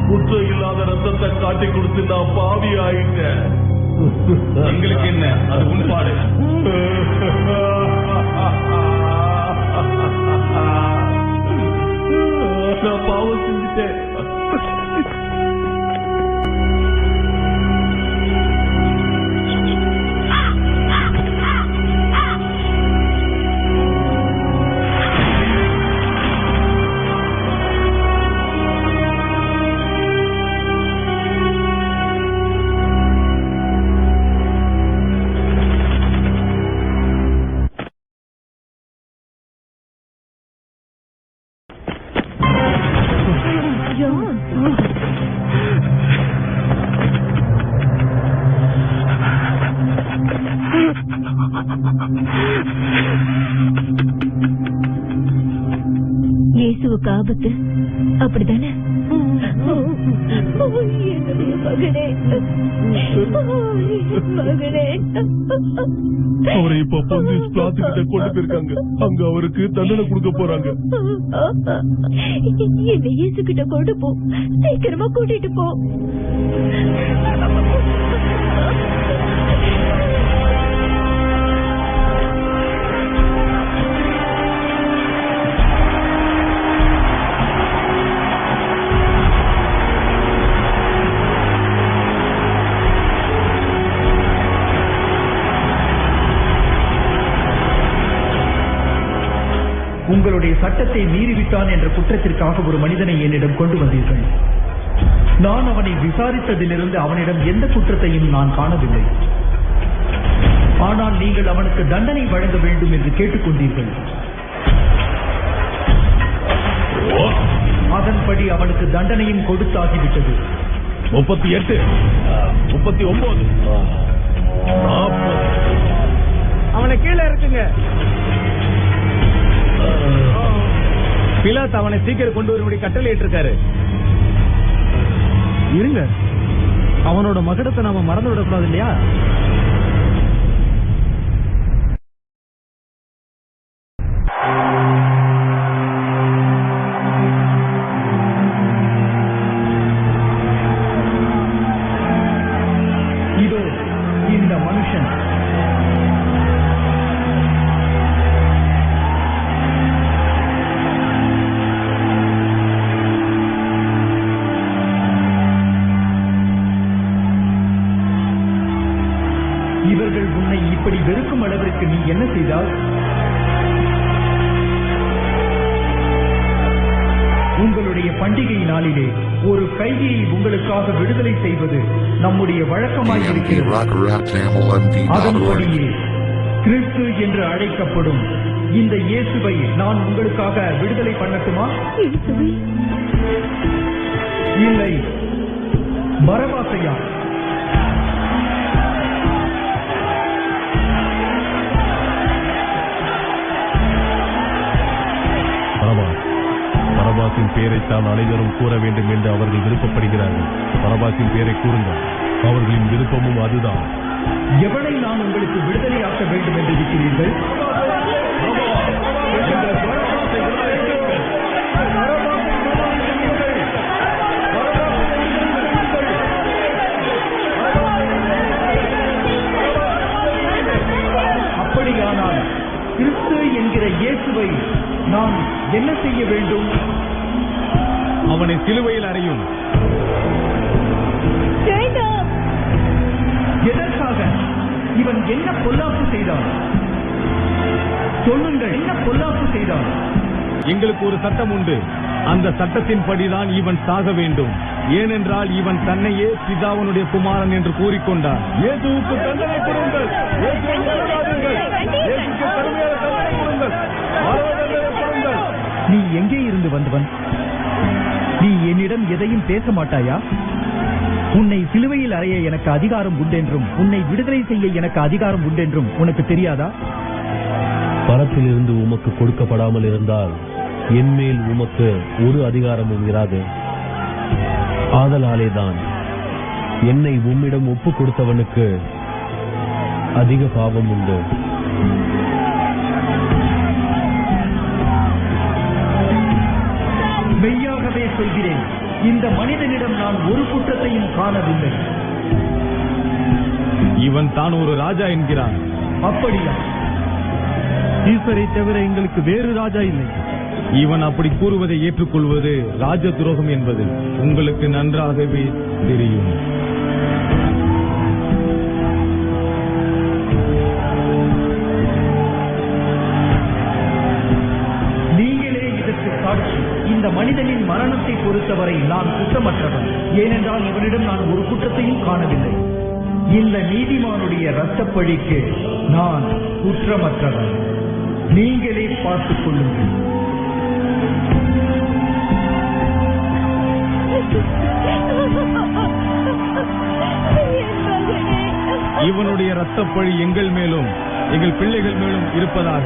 குற்றம் இல்லாத ரத்தத்தை காட்டி கொடுத்து நான் பாவி ஆயிட்டேன். எங்களுக்கு என்ன, அது உண்பாடு. நான் பாவம் செஞ்சுட்டேன். இயேசுவுக்கு ஆபத்து, அப்படித்தானே? என்னுடைய மகனே, மகனே. அவரை இப்ப போலீஸ் பிளாத்துக்கிட்ட கொண்டு போயிருக்காங்க. அங்க அவருக்கு தண்டனை கொடுக்க போறாங்க. என்ன இயேசு கிட்ட கொண்டு போ, சீக்கிரமா கூட்டிட்டு போ. உங்களுடைய சட்டத்தை மீறிவிட்டான் என்ற குற்றத்திற்காக ஒரு மனிதனை என்னிடம் கொண்டு வந்தீர்கள். நான் அவனை விசாரித்ததிலிருந்து அவனிடம் எந்த குற்றத்தையும் நான் காணவில்லை. ஆனால் நீங்கள் அவனுக்கு தண்டனை வழங்க வேண்டும் என்று கேட்டுக்கொண்டீர்கள். அதன்படி அவனுக்கு தண்டனையும் கொடுத்தாகிவிட்டது. 38, 39, 40. அவனை கீழே இருக்குங்க. பிலாத் அவனை சீக்கிரம் கொண்டு வரும்படி கட்டளையிட்டு இருக்காரு. இருங்க, அவனோட மகடத்தை நாம மறந்து விடக்கூடாது இல்லையா? இதோ இந்த மனுஷன். இவர்கள் உன்னை இப்படி வெறுக்கும் அளவிற்கு நீ என்ன செய்தால்? உங்களுடைய பண்டிகை நாளிலே ஒரு கைதியை உங்களுக்காக விடுதலை செய்வது நம்முடைய வழக்கமாய் இருக்கிறது. அதன்படியே கிறிஸ்து என்று அழைக்கப்படும் இந்த இயேசுவை நான் உங்களுக்காக விடுதலை பண்ணட்டுமா? இல்லை, பரபாசையா? பரபாசின் பரபாசின் பெயரைத்தான் அனைவரும் கூற வேண்டும் என்று அவர்கள் விருப்பப்படுகிறார்கள். பரபாசின் பெயரை கூறுங்கள். அவர்களின் விருப்பமும் அதுதான். எவனை நான் உங்களுக்கு விடுதலையாக்க வேண்டும் என்று இருக்கிறீர்கள்? அப்படியானால் கிறிஸ்து என்கிற இயேசுவை நான் என்ன செய்ய வேண்டும்? அவனை சிலுவையில் அறையும். எதற்காக? இவன் என்ன பொல்லாப்பு செய்தான்? சொல்லுங்கள், என்ன பொல்லாப்பு செய்தான்? எங்களுக்கு ஒரு சட்டம் உண்டு. அந்த சட்டத்தின்படிதான் இவன் சாக வேண்டும். ஏனென்றால் இவன் தன்னையே பிதாவினுடைய குமாரன் என்று கூறிக்கொண்டான். இயேசுவுக்கு தண்டனை கொடுங்கள். இயேசுவை விரோதாதீர்கள். இயேசுவுக்கு கடுமையான தண்டனை கொடுங்கள். மரண தண்டனை கொடுங்கள். நீ எங்கே இருந்து வந்தவன்? நீ என்னிடம் எதையும் பேச மாட்டாயா? உன்னை சிலுவையில் அறைய எனக்கு அதிகாரம் உண்டென்றும் உன்னை விடுதலை செய்ய எனக்கு அதிகாரம் உண்டென்றும் உனக்கு தெரியாதா? பரத்திலிருந்து உமக்கு கொடுக்கப்படாமல் இருந்தால் என்மேல் உமக்கு ஒரு அதிகாரமும் இராது. ஆதலாலேதான் என்னை உம்மிடம் ஒப்பு கொடுத்தவனுக்கு அதிக பாவம் உண்டு. மெய்யாகவே சொல்கிறேன், இந்த மனிதனிடம் நான் ஒரு குற்றத்தையும் காணவில்லை. இவன் தான் ஒரு ராஜா என்கிறான். அப்படியா? ஈஸ்வரை தவிர எங்களுக்கு வேறு ராஜா இல்லை. இவன் அப்படி கூறுவதை ஏற்றுக்கொள்வது ராஜ துரோகம் என்பது உங்களுக்கு நன்றாகவே தெரியும். நீங்களே இதற்கு சாட்சி. இந்த மனிதனின் மரணத்தை பொறுத்தவரை நான் குற்றமற்றவன். ஏனென்றால் இவனிடம் நான் ஒரு குற்றத்தையும் காணவில்லை. இந்த நீதிமானுடைய இரத்தப்பழிக்கு நான் குற்றமற்றவன். நீங்களே பார்த்துக் கொள்ளுங்கள். இவனுடைய இரத்தப்பழி எங்கள் மேலும் எங்கள் பிள்ளைகள் மேலும் இருப்பதாக.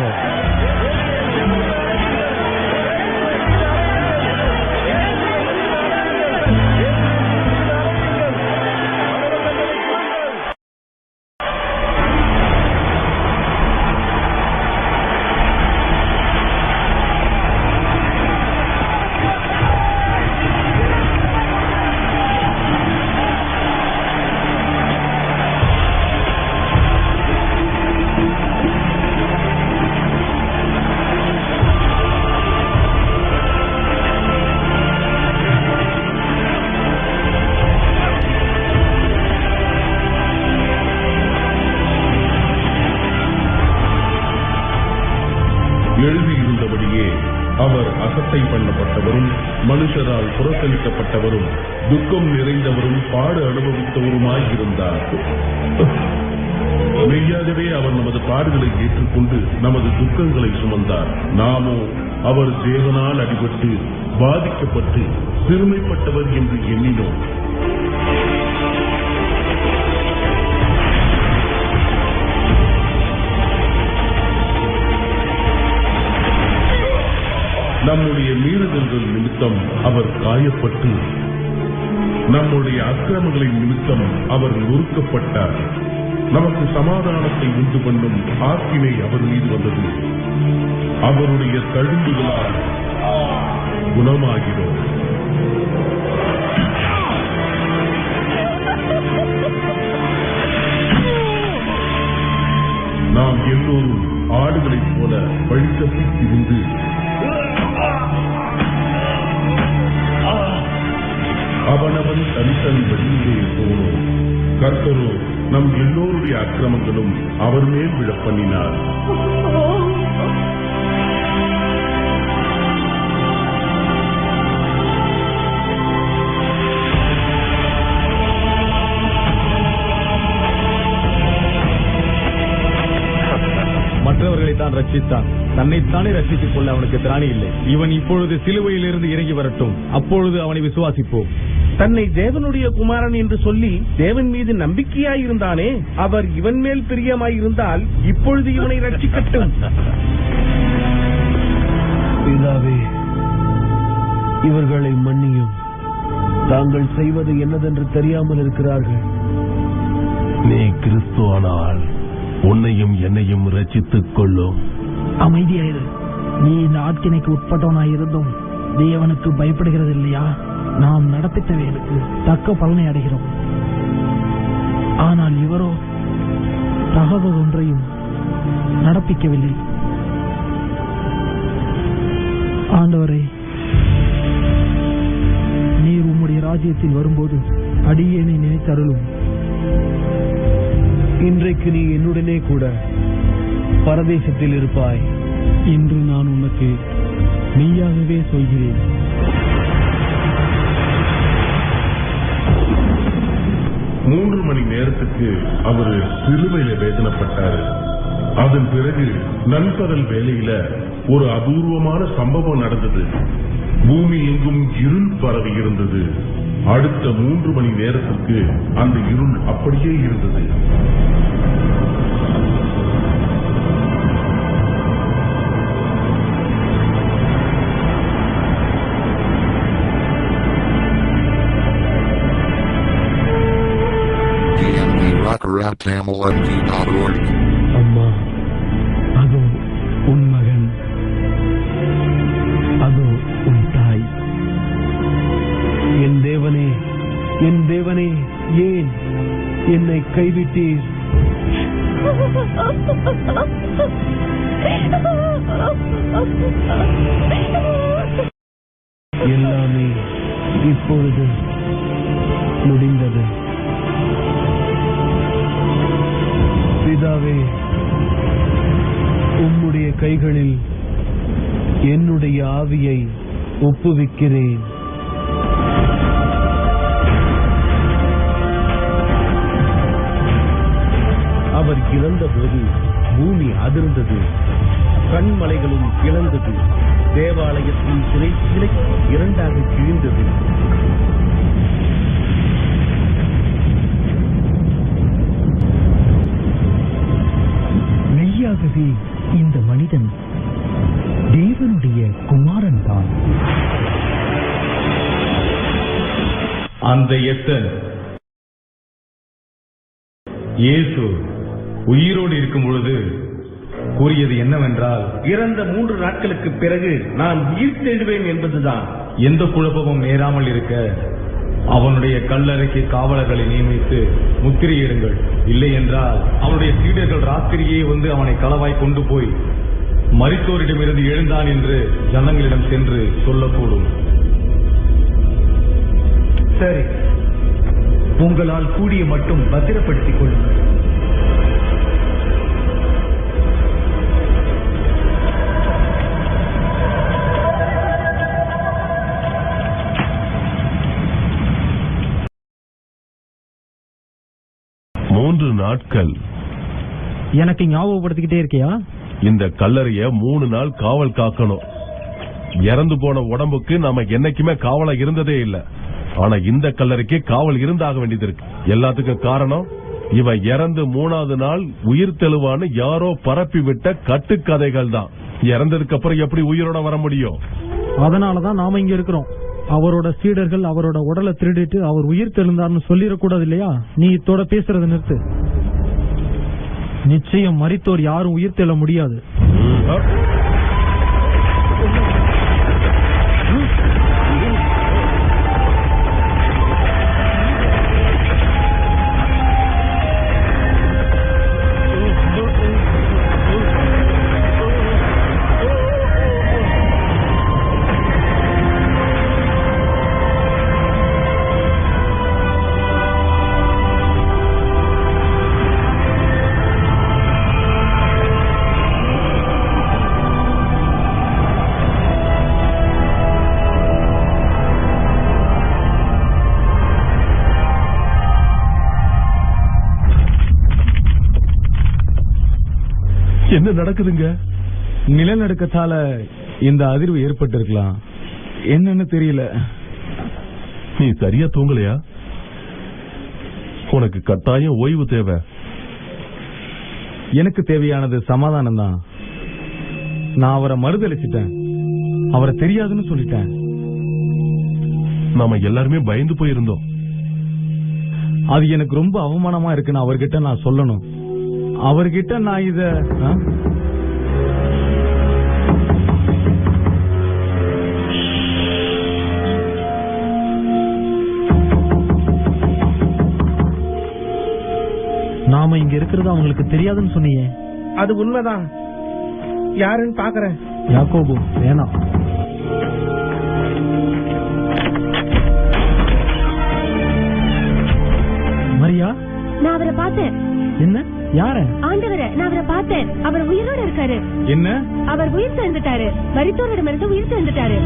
எழுதியிருந்தபடியே அவர் அசட்டை பண்ணப்பட்டவரும் மனுஷரால் புறக்கணிக்கப்பட்டவரும் துக்கம் நிறைந்தவரும் பாடு அனுபவித்தவருமாயிருந்தார். மெய்யாகவே அவர் நமது பாடுகளை ஏற்றுக்கொண்டு நமது துக்கங்களை சுமந்தார். நாமோ அவர் தேவனால் அடிபட்டு பாதிக்கப்பட்டு சிறுமைப்பட்டவர் என்று எண்ணினோம். நம்முடைய மீறுதல்கள் நிமித்தம் அவர் காயப்பட்டு நம்முடைய அக்கிரமங்களின் நிமித்தம் அவர் நொறுக்கப்பட்டார். நமக்கு சமாதானத்தை உண்டு பண்ணும் ஆக்கினை அவர் மீது வந்தது. அவருடைய தழும்புகளால் குணமாகிறோம். நாம் எல்லோரும் ஆடுகளைப் போல வழித்தப்பி திரிந்து அவனவன் தனித்தனி வழியிலே போனோம். கர்த்தரோ நம் எல்லோருடைய அக்கிரமங்களும் அவர் மேல் விழப் பண்ணினார். மற்றவர்களை தான் ரட்சித்தான், தன்னைத்தானே ரட்சித்துக் கொள்ள அவனுக்கு திராணி இல்லை. இவன் இப்பொழுது சிலுவையிலிருந்து இறங்கி வரட்டும், அப்பொழுது அவனை விசுவாசிப்போம். தன்னை தேவனுடைய குமாரன் என்று சொல்லி தேவன் மீது நம்பிக்கையாயிருந்தானே, அவர் இவன் மேல் பிரியமாயிருந்தால் இப்பொழுது இவனை ரட்சிக்கட்டும். பிதாவே, இவர்களை மன்னியும். தாங்கள் செய்வது என்னதென்று தெரியாமல் இருக்கிறார்கள். நீ கிறிஸ்துவானால் உன்னையும் என்னையும் ரட்சித்துக் கொள்ளும். அமைதியாயிரு. நீ இந்த ஆட்சினைக்கு உட்பட்டவனாயிருந்தும் தேவனுக்கு பயப்படுகிறது இல்லையா? நாம் நடப்பித்த வேலுக்கு தக்க பலனை அடைகிறோம். ஆனால் இவரோ தகவல் ஒன்றையும் நடப்பிக்கவில்லை. ஆண்டவரே, நீர் உம்முடைய ராஜ்யத்தில் வரும்போது அடியேனை நினைத்தருளும். இன்றைக்கு நீ என்னுடனே கூட பரதேசத்தில் இருப்பாய். இன்று நான் உனக்கு மெய்யாகவே சொல்கிறேன். மூன்று மணி நேரத்துக்கு அவர் சிலுவையில வேதனைப்பட்டாரு. அதன் பிறகு நண்பகல் வேளையில ஒரு அபூர்வமான சம்பவம் நடந்தது. பூமி எங்கும் இருள் பரவி இருந்தது. அடுத்த 3 மணி நேரத்துக்கு அந்த இருள் அப்படியே இருந்தது. அம்மா, அதோ உன் மகன், அதோ உன் தாய். என் தேவனே, என் தேவனே, ஏன் என்னை கைவிட்டீர்? எல்லாமே இப்பொழுது முடிந்தது. பிதாவே, உம்முடைய கைகளில் என்னுடைய ஆவியை ஒப்புவிக்கிறேன். அவர் இறந்தபோது பூமி அதிர்ந்தது, கண்மலைகளும் இழந்தது, தேவாலயத்தின் சிலை இரண்டாக கிழிந்தது. மெய்யாகவே இந்த மனிதன் தேவனுடைய குமாரன் தான். அந்த எத்தன் இயேசு உயிரோடு இருக்கும் பொழுது கூறியது என்னவென்றால், இறந்த 3 நாட்களுக்கு பிறகு நான் உயிர் தேடுவேன் என்பதுதான். எந்த குழப்பமும் நேராமல் இருக்க அவனுடைய கல்லறைக்கு காவலர்களை நியமித்து முத்திரையிடுங்கள். இல்லை என்றால் அவனுடைய சீடர்கள் ராத்திரியே வந்து அவனை களவாய் கொண்டு போய் மரித்தோரிடமிருந்து எழுந்தான் என்று ஜனங்களிடம் சென்று சொல்லக்கூடும். சரி, உங்களால் கூடிய மட்டும் பத்திரப்படுத்திக் கொள்ளுங்கள். மூன்று நாட்கள் எனக்கு ஞாபகப்படுத்திக்கிட்டே இருக்கியா? இந்த கல்லறைய 3 நாள் காவல் காக்கணும். இறந்து போன உடம்புக்கு நாம என்னைக்குமே காவலா இருந்ததே இல்ல. ஆனா இந்த கல்லறைக்கு காவல் இருந்தாக வேண்டியது இருக்கு. எல்லாத்துக்கும் காரணம், இவன் இறந்து 3வது நாள் உயிர் தெழுவான்னு யாரோ பரப்பி விட்ட கட்டுக்கதைகள் தான். இறந்ததுக்கு அப்புறம் எப்படி உயிரோட வர முடியும்? அதனாலதான் நாம இங்க இருக்கிறோம். அவரோட சீடர்கள் அவரோட உடலை திருடிட்டு அவர் உயிர் தெழுந்தார்னு சொல்லிடக்கூடாது இல்லையா? நீ இத்தோட பேசுறத நிறுத்து. நிச்சயம் மரித்தோர் யாரும் உயிர் தெழ முடியாது. என்ன நடக்குதுங்க? நிலநடுக்கத்தால இந்த அதிர்வு ஏற்பட்டிருக்கலாம். என்னன்னு தெரியல. நீ சரியா தூங்கலையா? உனக்கு கட்டாயம் ஓய்வு தேவை. எனக்கு தேவையானது சமாதானம் தான். நான் அவரை மறுதளிச்சிட்டேன். அவரை தெரியாதுன்னு சொல்லிட்டேன். நாம எல்லாருமே பயந்து போயிருந்தோம். அது எனக்கு ரொம்ப அவமானமா இருக்குன்னு அவர்கிட்ட நான் சொல்லணும். அவர்கிட்ட நான் இத நாம இங்க இருக்கிறது அவங்களுக்கு தெரியாதுன்னு சொன்னீங்க. அது உண்மைதான். யாருன்னு பாக்குறேன். யாக்கோபு வேணாம். மரியா, நான் அவரை பார்த்தேன். என்ன? யார? ஆண்டவரை நான் அவரை பார்த்தேன். அவர் உயிரோட இருக்காரு. என்ன? அவர் உயிர் தெழுந்துட்டாரு. மரித்தோரிடமிருந்து உயிர் தெழுந்துட்டாரு.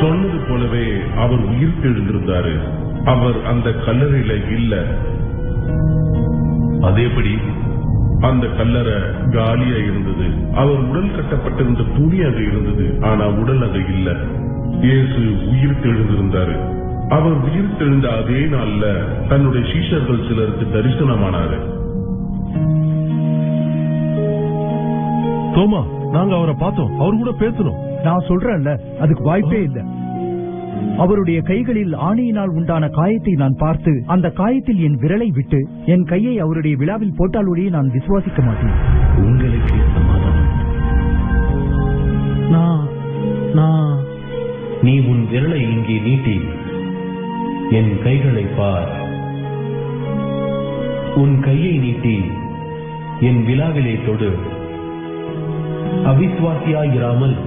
சொன்னது போலவே அவர் உயிர் தெழுந்திருந்தாரு. அவர் அந்த கல்லறையில இல்ல. அதேபடி அந்த கல்லறை காலியா இருந்தது. அவர் உடல் கட்டப்பட்டிருந்த துணி அங்க இருந்தது, ஆனா உடல் அங்க இல்ல. இயேசு உயிர் தெழுந்திருந்தாரு. அவர் உயிர் தெழுந்த அதே நாள்ல தன்னுடைய சீஷர்கள் சிலருக்கு தரிசனமானாரு. தோமா, நாங்க அவரை பார்த்தோம், அவர் கூட பேசணும். நான் சொல்றேன்ல, அதுக்கு வாய்ப்பே இல்ல. அவருடைய கைகளில் ஆணியினால் உண்டான காயத்தை நான் பார்த்து அந்த காயத்தில் என் விரலை விட்டு என் கையை அவருடைய விழாவில் போட்டாலோடையே நான் விசுவாசிக்க மாட்டேன். உங்களுக்கு சமாதானம். நீ உன் விரலை இங்கே நீட்டி என் கைகளை பார். உன் கையை நீட்டி என் விழாவிலே தொடு. அவிசுவாசியாயிராமல்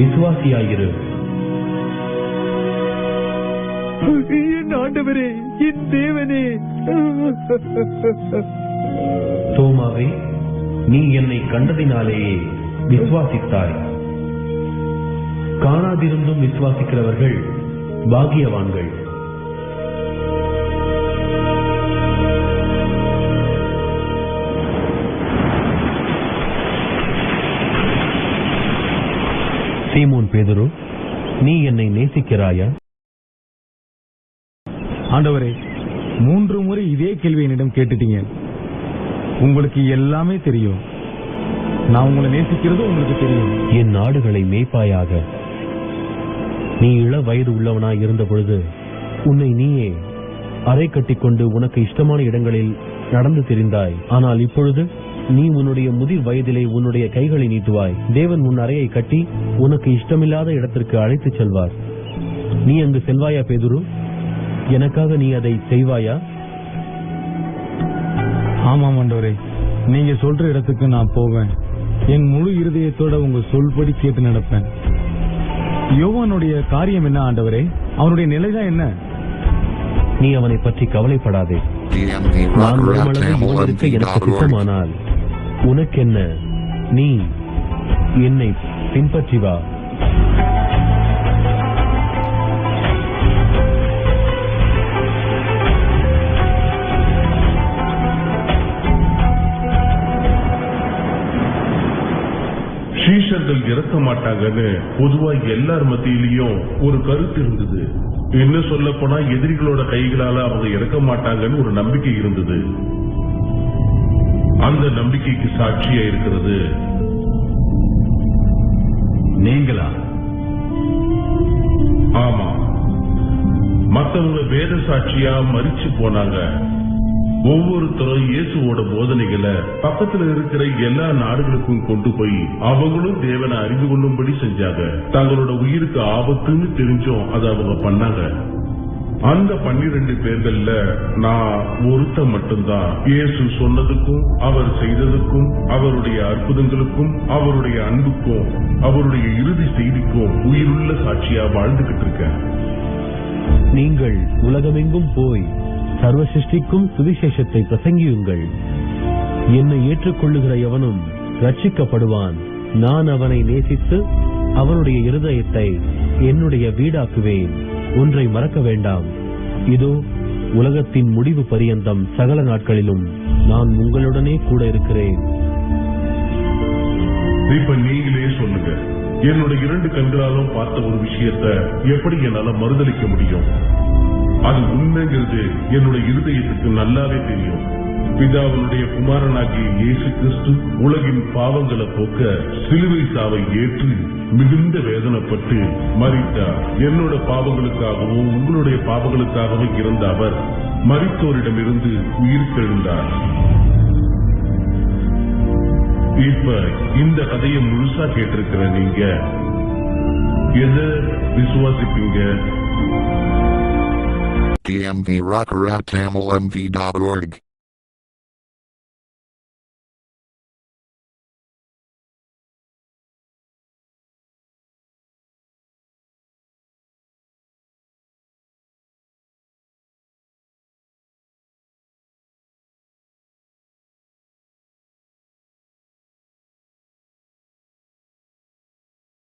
விசுவாசியாயிரு. என் ஆண்டவரே, என் தேவனே. தோமாவே, நீ என்னை கண்டதினாலேயே விசுவாசித்தாய். காணாதிருந்தும் விசுவாசிக்கிறவர்கள் பாக்கியவான்கள். சீமோன் பேதுரு, நீ என்னை நேசிக்கிறாயா? ஆண்டவரே, 3 முறை இதே கேள்வி என்னிடம் கேட்டுட்டீங்க. உங்களுக்கு எல்லாமே தெரியும். நான் உங்களை நேசிக்கிறது உங்களுக்கு தெரியும். என் ஆடுகளை மேய்ப்பாயாக. நீ இள வயது உள்ளவனாய் இருந்த பொழுது உன்னை நீயே அறை கட்டிக்கொண்டு உனக்கு இஷ்டமான இடங்களில் நடந்து திரிந்தாய். ஆனால் இப்பொழுது நீ உன்னுடைய முதிர் வயதிலே உன்னுடைய கைகளை நீட்டுவாய். தேவன் உன் அறையை கட்டி உனக்கு இஷ்டமில்லாத இடத்திற்கு அழைத்துச் செல்வார். நீ அங்கு செல்வாயா பேதுரு? எனக்காக நீ அதை செய்வாயா? ஆமாம் ஆண்டவரே, நீங்க சொல்ற இடத்துக்கு நான் போவேன். என் முழு இருதயத்தோட உங்க சொல்படி கேட்டு நடப்பேன். யோவானுடைய காரியம் என்ன ஆண்டவரே? அவனுடைய நிலைதான் என்ன? நீ அவனை பற்றி கவலைப்படாதே. நான் வருமளவு இவன் இருக்க எனக்கு சித்தமானால் உனக்கென்ன? நீ என்னை பின்பற்றி வா. சீஷர்கள் இறக்க மாட்டாங்கன்னு பொதுவா எல்லார் மத்தியிலையும் ஒரு கருத்து இருந்தது. என்ன சொல்ல போனா எதிரிகளோட கைகளால அவங்க இறக்க மாட்டாங்கன்னு ஒரு நம்பிக்கை இருந்தது. அந்த நம்பிக்கைக்கு சாட்சியா இருக்கிறது நீங்களா? ஆமா, மத்தவங்க வேத சாட்சியா மரிச்சு போனாங்க. ஒவ்வொருத்தரும் இயேசுவோட போதனைகளை பக்கத்துல இருக்கிற எல்லா நாடுகளுக்கும் கொண்டு போய் அவங்களும் தேவனை அறிந்து கொள்ளும்படி செஞ்சாங்க. தங்களோட உயிருக்கு ஆபத்துன்னு தெரிஞ்சும் அதை அவங்க பண்ணாங்க. அந்த 12 பேர்கள்ல நான் ஒருத்தன் மட்டும்தான் இயேசு சொன்னதுக்கும் அவர் செய்ததுக்கும் அவருடைய அற்புதங்களுக்கும் அவருடைய அன்புக்கும் அவருடைய இறுதி செய்திக்கும் உயிருள்ள சாட்சியா வாழ்ந்துகிட்டு இருக்கேன். நீங்கள் உலகமெங்கும் போய் சர்வ சிருஷ்டிக்கும் சுவிசேஷத்தை பிரசங்கியுங்கள். என்னை ஏற்றுக்கொள்ளுகிற எவனும் ரட்சிக்கப்படுவான். நான் அவனை நேசித்து அவனுடைய இருதயத்தை என்னுடைய வீடாக்குவேன். ஒன்றை மறக்க வேண்டாம், இதோ உலகத்தின் முடிவு பரியந்தம் சகல நாட்களிலும் நான் உங்களுடனே கூட இருக்கிறேன். இப்ப நீங்களே சொல்லுங்க, என்னோட 2 கண்களாலும் பார்த்த ஒரு விஷயத்தை எப்படி என்னால மறுதலிக்க முடியும்? அது உண்மைங்கிறது என்னோட இருதயத்துக்கு நல்லாவே தெரியும். பிதாவினுடைய குமாரனாகிய இயேசு கிறிஸ்து உலகின் பாவங்களை போக்க சிலுவை சாவை ஏற்று மிகுந்த வேதனைப்பட்டு மரித்தார். என்னோட பாவங்களுக்காகவும் உங்களுடைய பாவங்களுக்காகவும் இருந்த அவர் மரித்தோரிடமிருந்து உயிர் தெழுந்தார். இப்ப இந்த கதையை முழுசா கேட்டிருக்கிற நீங்க எதை விசுவாசிப்பீங்க? DMV Rockeratamilmv.org